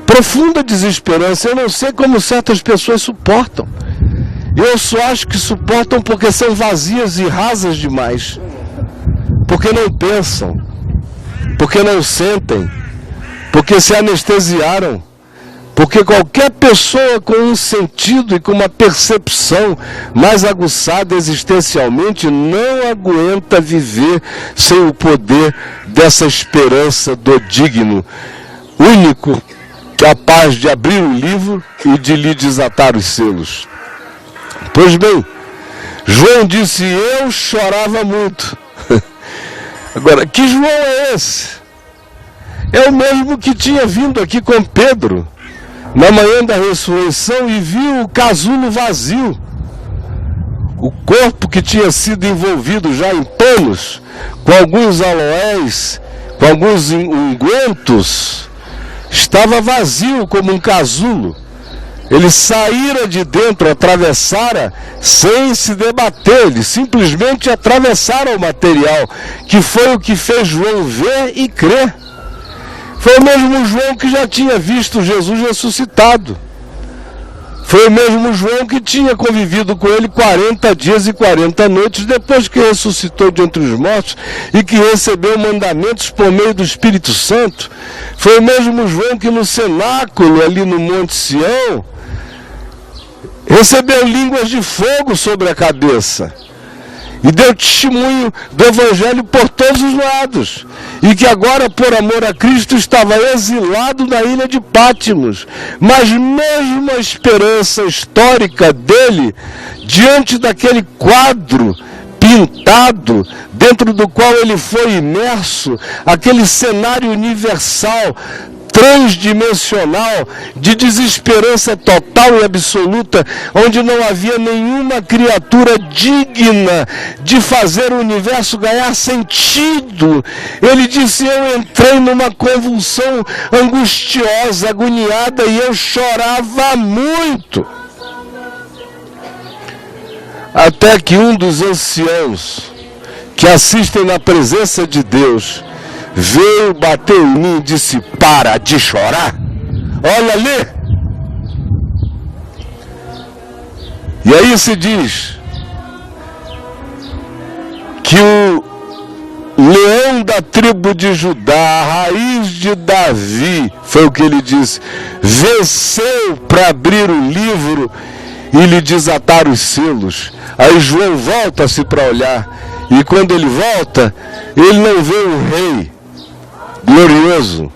Profunda desesperança. Eu não sei como certas pessoas suportam. Eu só acho que suportam porque são vazias e rasas demais, porque não pensam, porque não sentem, porque se anestesiaram. Porque qualquer pessoa com um sentido e com uma percepção mais aguçada existencialmente não aguenta viver sem o poder dessa esperança do digno, único, capaz de abrir o livro e de lhe desatar os selos. Pois bem, João disse, eu chorava muito. Agora, que João é esse? É o mesmo que tinha vindo aqui com Pedro na manhã da ressurreição e viu o casulo vazio. O corpo que tinha sido envolvido já em panos, com alguns aloés, com alguns ungüentos, estava vazio como um casulo. Ele saíra de dentro, atravessara sem se debater, ele simplesmente atravessara o material, que foi o que fez João ver e crer. Foi o mesmo João que já tinha visto Jesus ressuscitado. Foi o mesmo João que tinha convivido com ele 40 dias e 40 noites depois que ressuscitou de entre os mortos e que recebeu mandamentos por meio do Espírito Santo. Foi o mesmo João que no cenáculo ali no Monte Sião recebeu línguas de fogo sobre a cabeça e deu testemunho do Evangelho por todos os lados. e que agora, por amor a Cristo, estava exilado na ilha de Pátimos. Mas mesmo a esperança histórica dele, diante daquele quadro pintado, dentro do qual ele foi imerso, aquele cenário universal, transdimensional, de desesperança total e absoluta, onde não havia nenhuma criatura digna de fazer o universo ganhar sentido. Ele disse: eu entrei numa convulsão angustiosa, agoniada, e eu chorava muito. Até que um dos anciãos que assistem na presença de Deus veio, bateu em mim e disse: para de chorar, olha ali. E aí se diz que o leão da tribo de Judá, a raiz de Davi, foi o que ele disse, venceu para abrir o livro e lhe desatar os selos. Aí João volta-se para olhar, e quando ele volta, ele não vê o rei glorioso,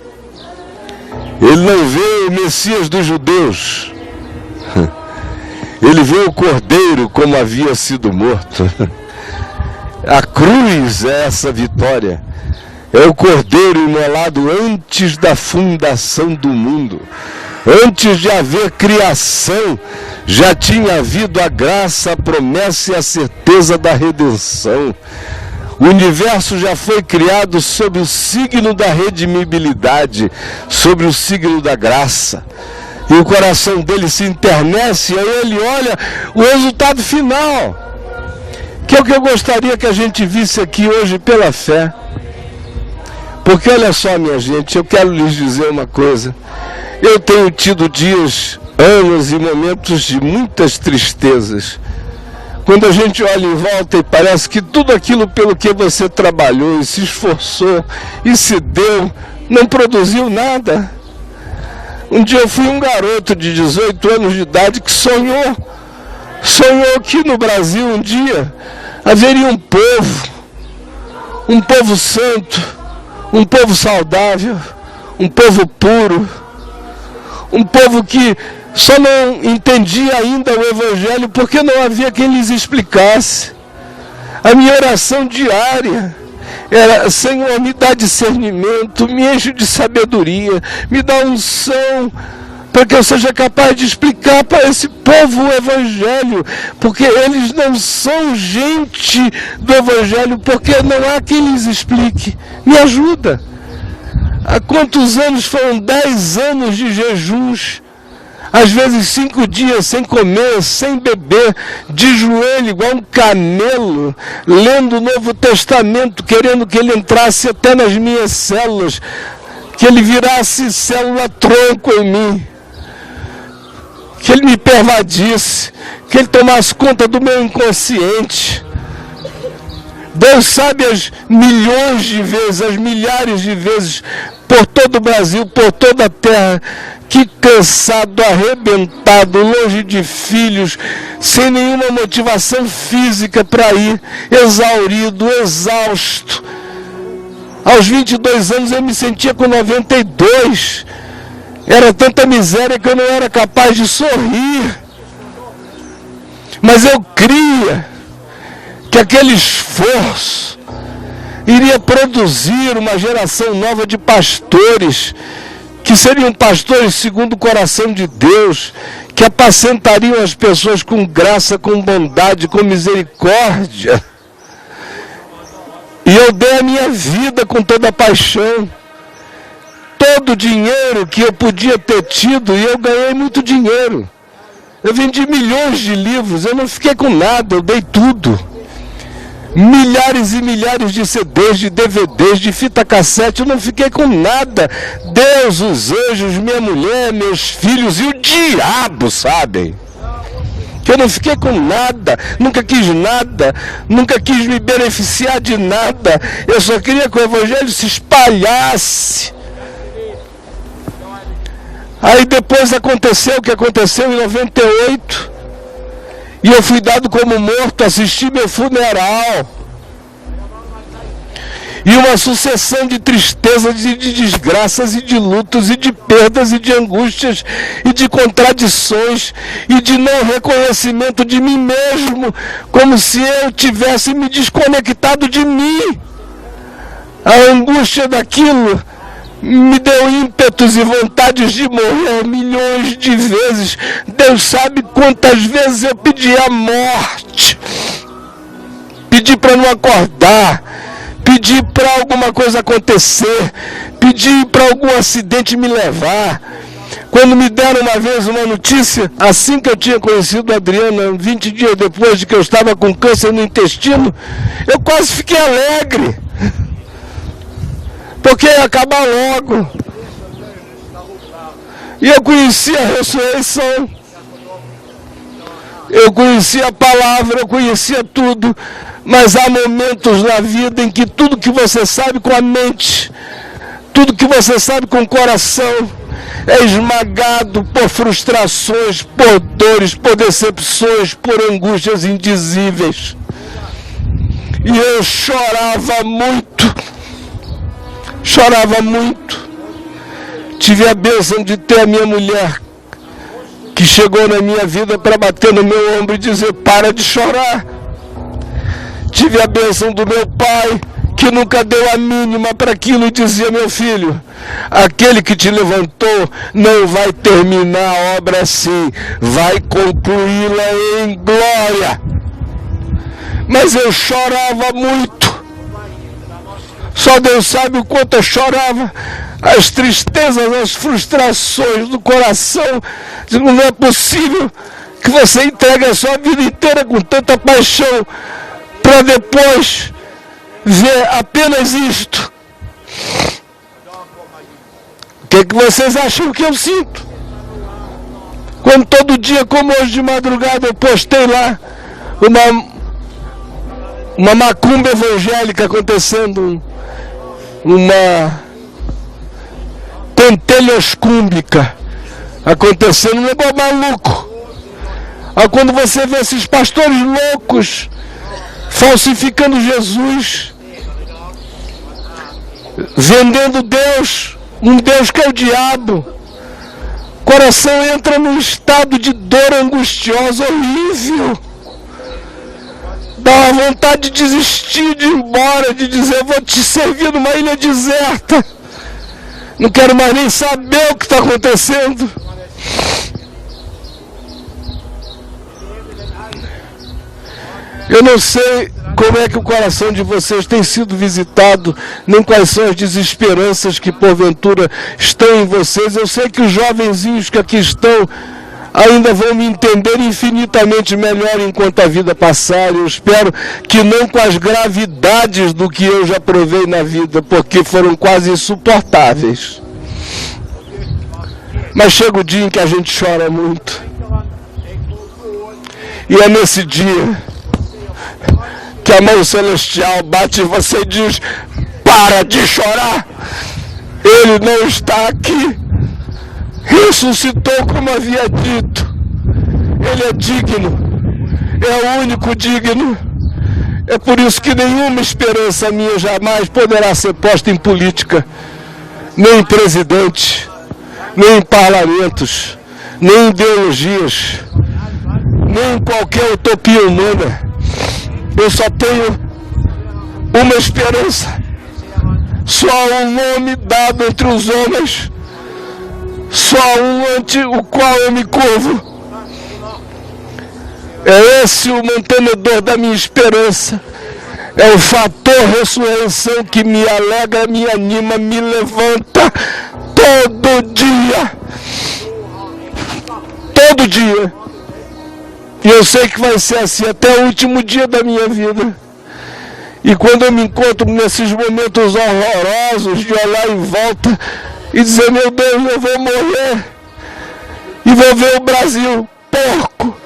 ele não vê o Messias dos judeus, ele vê o Cordeiro como havia sido morto. A cruz é essa vitória, é o Cordeiro imolado antes da fundação do mundo. Antes de haver criação, já tinha havido a graça, a promessa e a certeza da redenção. O universo já foi criado sob o signo da redimibilidade, sobre o signo da graça. E o coração dele se enternece, e aí ele olha o resultado final, que é o que eu gostaria que a gente visse aqui hoje pela fé. Porque olha só, minha gente, eu quero lhes dizer uma coisa. Eu tenho tido dias, anos e momentos de muitas tristezas. Quando a gente olha em volta e parece que tudo aquilo pelo que você trabalhou e se esforçou e se deu, não produziu nada. Um dia eu fui um garoto de 18 anos de idade que sonhou que no Brasil um dia haveria um povo santo, um povo saudável, um povo puro, um povo que só não entendia ainda o Evangelho porque não havia quem lhes explicasse. A minha oração diária era: Senhor, me dá discernimento, me enche de sabedoria, me dá unção, para que eu seja capaz de explicar para esse povo o Evangelho, porque eles não são gente do Evangelho, porque não há quem lhes explique. Me ajuda. Há quantos anos? Foram 10 anos de jejuns, às vezes 5 dias sem comer, sem beber, de joelho igual um camelo, lendo o Novo Testamento, querendo que ele entrasse até nas minhas células, que ele virasse célula-tronco em mim, que ele me pervadisse, que ele tomasse conta do meu inconsciente. Deus sabe as milhões de vezes, as milhares de vezes, por todo o Brasil, por toda a terra, que cansado, arrebentado, longe de filhos, sem nenhuma motivação física para ir, exaurido, exausto. Aos 22 anos eu me sentia com 92. Era tanta miséria que eu não era capaz de sorrir. Mas eu cria que aquele esforço iria produzir uma geração nova de pastores, que seriam pastores segundo o coração de Deus, que apacentariam as pessoas com graça, com bondade, com misericórdia. E eu dei a minha vida com toda a paixão. Todo o dinheiro que eu podia ter tido, e eu ganhei muito dinheiro. Eu vendi milhões de livros, eu não fiquei com nada, eu dei tudo. Milhares e milhares de CDs, de DVDs, de fita cassete, eu não fiquei com nada. Deus, os anjos, minha mulher, meus filhos e o diabo sabem que eu não fiquei com nada, nunca quis nada, nunca quis me beneficiar de nada. Eu só queria que o Evangelho se espalhasse. Aí depois aconteceu o que aconteceu em 98. E eu fui dado como morto, assisti meu funeral. e uma sucessão de tristezas e de desgraças e de lutos e de perdas e de angústias e de contradições e de não reconhecimento de mim mesmo, como se eu tivesse me desconectado de mim. A angústia daquilo me deu ímpetos e vontades de morrer milhões de vezes. Deus sabe quantas vezes eu pedi a morte, pedi para não acordar, pedi para alguma coisa acontecer, pedi para algum acidente me levar. Quando me deram uma vez uma notícia, assim que eu tinha conhecido a Adriana, 20 dias depois de que eu estava com câncer no intestino, eu quase fiquei alegre, porque ia acabar logo. E eu conhecia a ressurreição, eu conhecia a palavra, eu conhecia tudo, mas há momentos na vida em que tudo que você sabe com a mente, tudo que você sabe com o coração, é esmagado por frustrações, por dores, por decepções, por angústias indizíveis. E eu chorava muito. Tive a bênção de ter a minha mulher, que chegou na minha vida para bater no meu ombro e dizer: para de chorar. Tive a bênção do meu pai, que nunca deu a mínima para aquilo e dizia: meu filho, aquele que te levantou não vai terminar a obra assim, vai concluí-la em glória. Mas eu chorava muito. Só Deus sabe o quanto eu chorava. As tristezas, as frustrações do coração. Não é possível que você entregue a sua vida inteira com tanta paixão para depois ver apenas isto. O que vocês acham que eu sinto? Quando todo dia, como hoje de madrugada, eu postei lá uma macumba evangélica acontecendo, uma pentelhoscúmbica acontecendo, um negócio maluco. Aí quando você vê esses pastores loucos falsificando Jesus, vendendo Deus, um Deus que é o diabo, o coração entra num estado de dor angustiosa, horrível. Dá uma vontade de desistir, de ir embora, de dizer: vou te servir numa ilha deserta, não quero mais nem saber o que está acontecendo. Eu não sei como é que o coração de vocês tem sido visitado, nem quais são as desesperanças que porventura estão em vocês. Eu sei que os jovenzinhos que aqui estão ainda vão me entender infinitamente melhor enquanto a vida passar. Eu espero que não com as gravidades do que eu já provei na vida, porque foram quase insuportáveis. Mas chega o dia em que a gente chora muito. E é nesse dia que a mão celestial bate e você diz: para de chorar, ele não está aqui. Ressuscitou como havia dito. Ele é digno, é o único digno. É por isso que nenhuma esperança minha jamais poderá ser posta em política, nem em presidente, nem em parlamentos, nem em ideologias, nem em qualquer utopia humana. Eu só tenho uma esperança, só um nome dado entre os homens, só um ante o qual eu me curvo. É esse o mantenedor da minha esperança. É o fator ressurreição que me alegra, me anima, me levanta todo dia. Todo dia. E eu sei que vai ser assim até o último dia da minha vida. E quando eu me encontro nesses momentos horrorosos de olhar em volta e dizer: meu Deus, eu vou morrer, e vou ver o Brasil porco.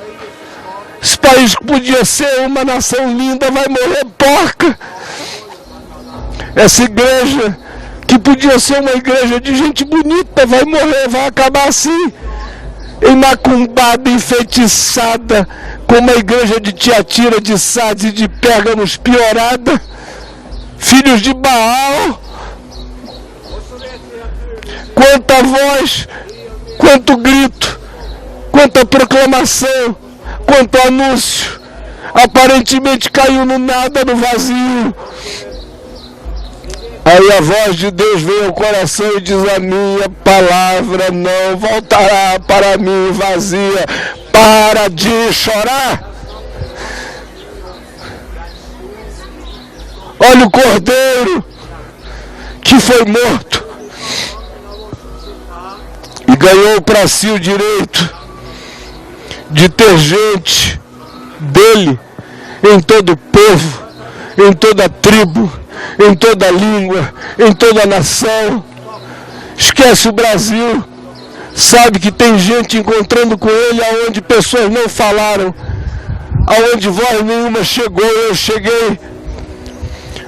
Esse país que podia ser uma nação linda vai morrer porca. Essa igreja que podia ser uma igreja de gente bonita vai morrer, vai acabar assim, macumbada, enfeitiçada, como a igreja de Tiatira, de Sardes e de Pérgamos piorada. filhos de Baal. Quanta voz, quanto grito, quanta proclamação, quanto anúncio, aparentemente caiu no nada, no vazio. Aí a voz de Deus vem ao coração e diz: a minha palavra não voltará para mim vazia. Para de chorar. Olha o cordeiro que foi morto e ganhou para si o direito de ter gente dele em todo o povo, em toda a tribo, em toda a língua, em toda a nação. Esquece o Brasil. Sabe que tem gente encontrando com ele aonde pessoas não falaram, aonde voz nenhuma chegou, eu cheguei,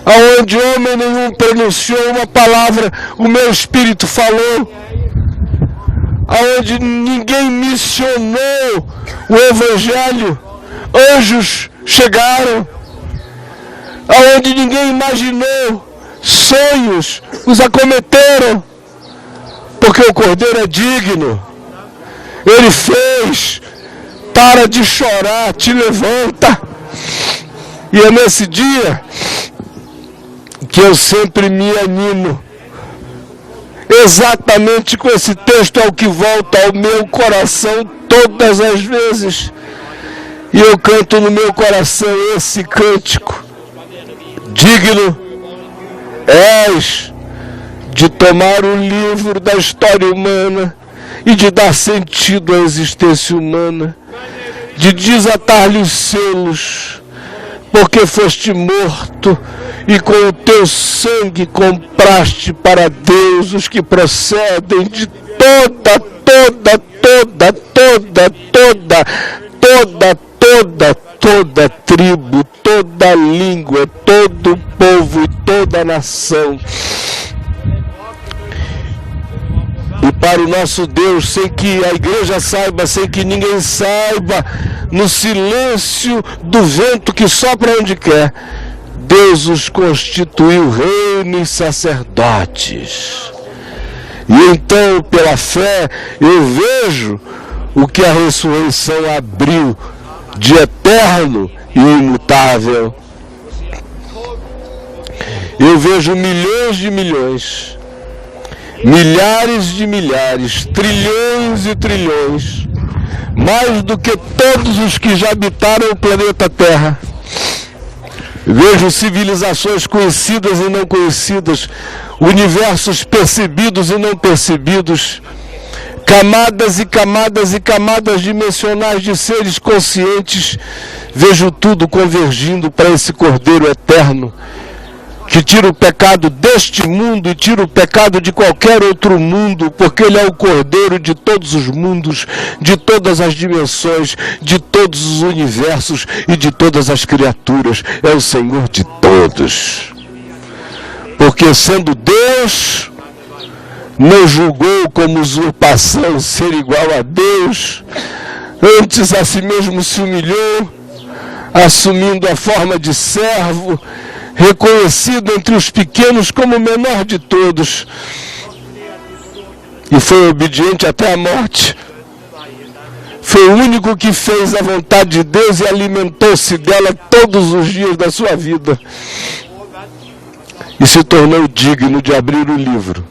aonde homem nenhum pronunciou uma palavra, o meu espírito falou, aonde ninguém missionou o evangelho, anjos chegaram, aonde ninguém imaginou, sonhos os acometeram, porque o Cordeiro é digno. Ele fez. Para de chorar, te levanta. E é nesse dia que eu sempre me animo, exatamente com esse texto, é o que volta ao meu coração todas as vezes. E eu canto no meu coração esse cântico: digno és de tomar o livro da história humana e de dar sentido à existência humana, de desatar-lhe os selos, porque foste morto e com o teu sangue compraste para Deus os que procedem de toda tribo, toda língua, todo povo e toda nação. E para o nosso Deus, sem que a igreja saiba, sem que ninguém saiba, no silêncio do vento que sopra onde quer, Deus os constituiu reino e sacerdotes. E então, pela fé, eu vejo o que a ressurreição abriu de eterno e imutável. Eu vejo milhões de milhões, milhares de milhares, trilhões e trilhões, mais do que todos os que já habitaram o planeta Terra. Vejo civilizações conhecidas e não conhecidas, universos percebidos e não percebidos, camadas e camadas e camadas dimensionais de seres conscientes. Vejo tudo convergindo para esse Cordeiro eterno, que tira o pecado deste mundo e tira o pecado de qualquer outro mundo, porque Ele é o Cordeiro de todos os mundos, de todas as dimensões, de todos os universos e de todas as criaturas. É o Senhor de todos. Porque sendo Deus, não julgou como usurpação ser igual a Deus, antes a si mesmo se humilhou, assumindo a forma de servo, reconhecido entre os pequenos como o menor de todos, e foi obediente até a morte. Foi o único que fez a vontade de Deus e alimentou-se dela todos os dias da sua vida, e se tornou digno de abrir o livro,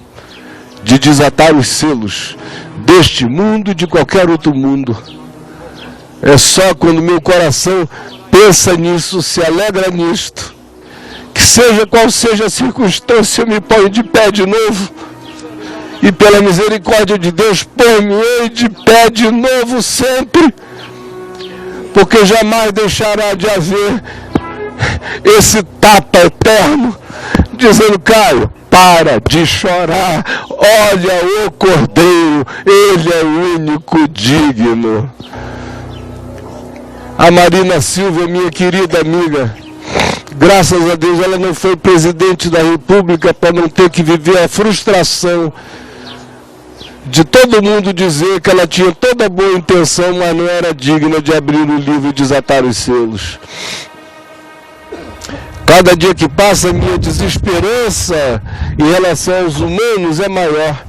de desatar os selos deste mundo e de qualquer outro mundo. É só quando meu coração pensa nisso, se alegra nisto, que seja qual seja a circunstância, eu me ponho de pé de novo, e pela misericórdia de Deus, pôr-me-ei de pé de novo sempre, porque jamais deixará de haver esse tapa eterno, dizendo: Caio, para de chorar, olha o Cordeiro, Ele é o único digno. A Marina Silva, minha querida amiga, graças a Deus ela não foi presidente da República para não ter que viver a frustração de todo mundo dizer que ela tinha toda boa intenção, mas não era digna de abrir o livro e desatar os selos. Cada dia que passa, a minha desesperança em relação aos humanos é maior.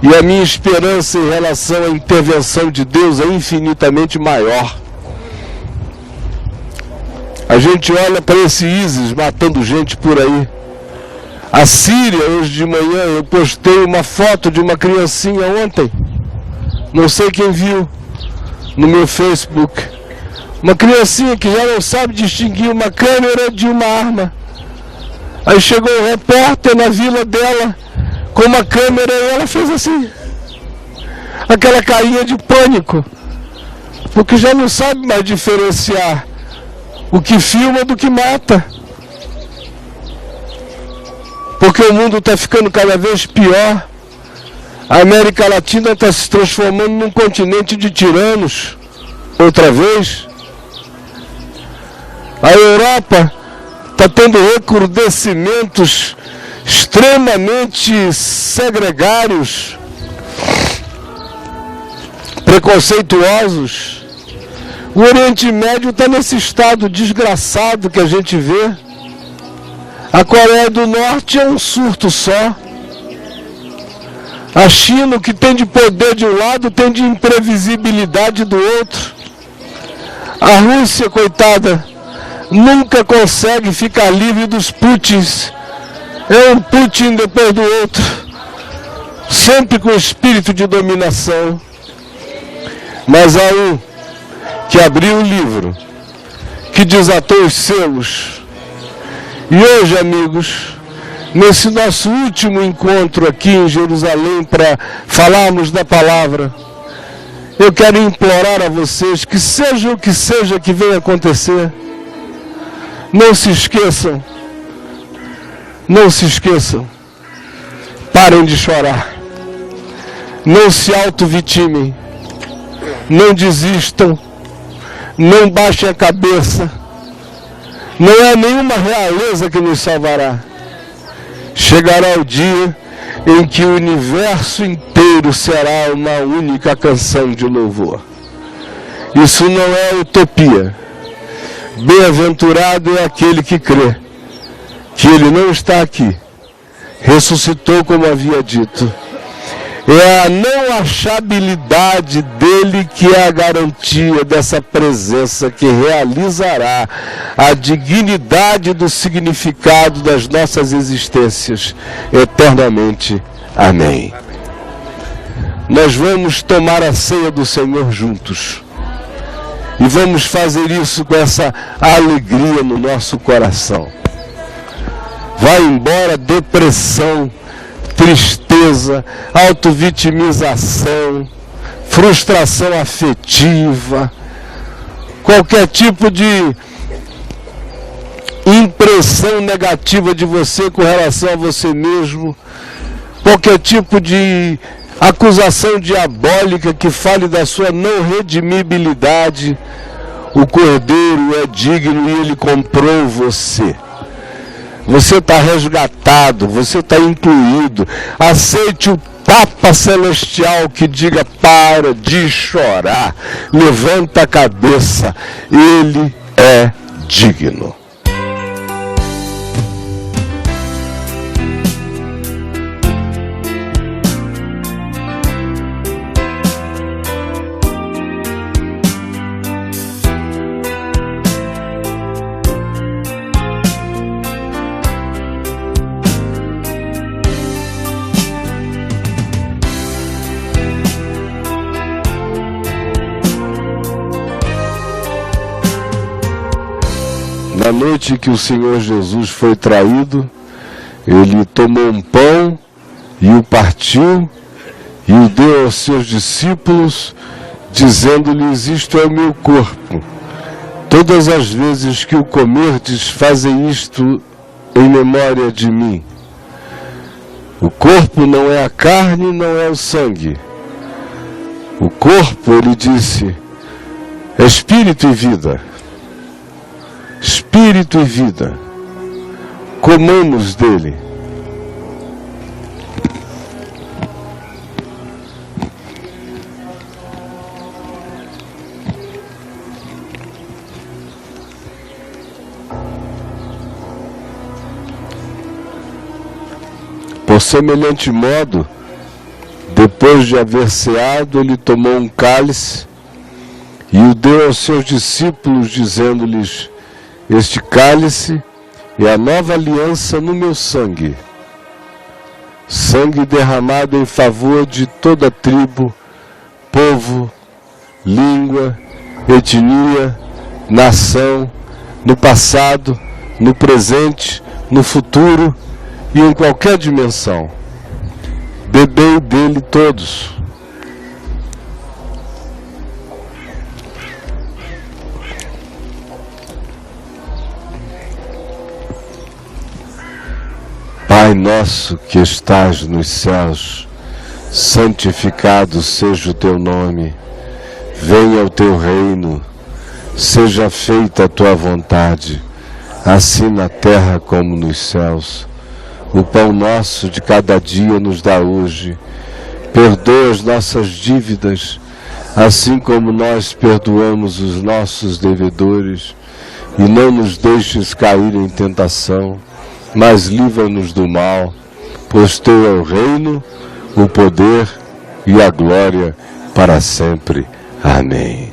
E a minha esperança em relação à intervenção de Deus é infinitamente maior. A gente olha para esse ISIS matando gente por aí. A Síria, hoje de manhã, eu postei uma foto de uma criancinha ontem. Não sei quem viu no meu Facebook. Uma criancinha que já não sabe distinguir uma câmera de uma arma. Aí chegou um repórter na vila dela com uma câmera e ela fez assim. Aquela carinha de pânico. Porque já não sabe mais diferenciar o que filma do que mata. Porque o mundo está ficando cada vez pior. A América Latina está se transformando num continente de tiranos. Outra vez. A Europa está tendo recrudescimentos extremamente segregários, preconceituosos. O Oriente Médio está nesse estado desgraçado que a gente vê. A Coreia do Norte é um surto só. A China, o que tem de poder de um lado, tem de imprevisibilidade do outro. A Rússia, coitada, nunca consegue ficar livre dos Putins. É um Putin depois do outro. Sempre com espírito de dominação. Mas há um que abriu o livro, que desatou os selos. E hoje, amigos, nesse nosso último encontro aqui em Jerusalém para falarmos da palavra, eu quero implorar a vocês que seja o que seja que venha acontecer, não se esqueçam, parem de chorar, não se auto-vitimem, não desistam, não baixem a cabeça. Não é nenhuma realeza que nos salvará. Chegará o dia em que o universo inteiro será uma única canção de louvor. Isso não é utopia. Bem-aventurado é aquele que crê que ele não está aqui, ressuscitou como havia dito. É a não achabilidade dele que é a garantia dessa presença que realizará a dignidade do significado das nossas existências eternamente. Amém. Nós vamos tomar a ceia do Senhor juntos. E vamos fazer isso com essa alegria no nosso coração. Vai embora depressão, tristeza, autovitimização, frustração afetiva, qualquer tipo de impressão negativa de você com relação a você mesmo, qualquer tipo de acusação diabólica que fale da sua não redimibilidade. O Cordeiro é digno e ele comprou você. Você está resgatado, você está incluído. Aceite o Papa Celestial que diga: para de chorar, levanta a cabeça, ele é digno. Na noite que o Senhor Jesus foi traído, ele tomou um pão e o partiu e o deu aos seus discípulos, dizendo-lhes: isto é o meu corpo. Todas as vezes que o comerdes, fazem isto em memória de mim. O corpo não é a carne, não é o sangue. O corpo, ele disse, é espírito e vida. Espírito e vida, comamos dele. semelhante modo, depois de haver ceado, ele tomou um cálice e o deu aos seus discípulos, dizendo-lhes: este cálice é a nova aliança no meu sangue, sangue derramado em favor de toda tribo, povo, língua, etnia, nação, no passado, no presente, no futuro e em qualquer dimensão. Bebei dele todos. Pai nosso que estás nos céus, santificado seja o teu nome. Venha o teu reino, seja feita a tua vontade, assim na terra como nos céus. O pão nosso de cada dia nos dá hoje. Perdoa as nossas dívidas, assim como nós perdoamos os nossos devedores. E não nos deixes cair em tentação, mas livra-nos do mal, pois teu é o reino, o poder e a glória para sempre. Amém.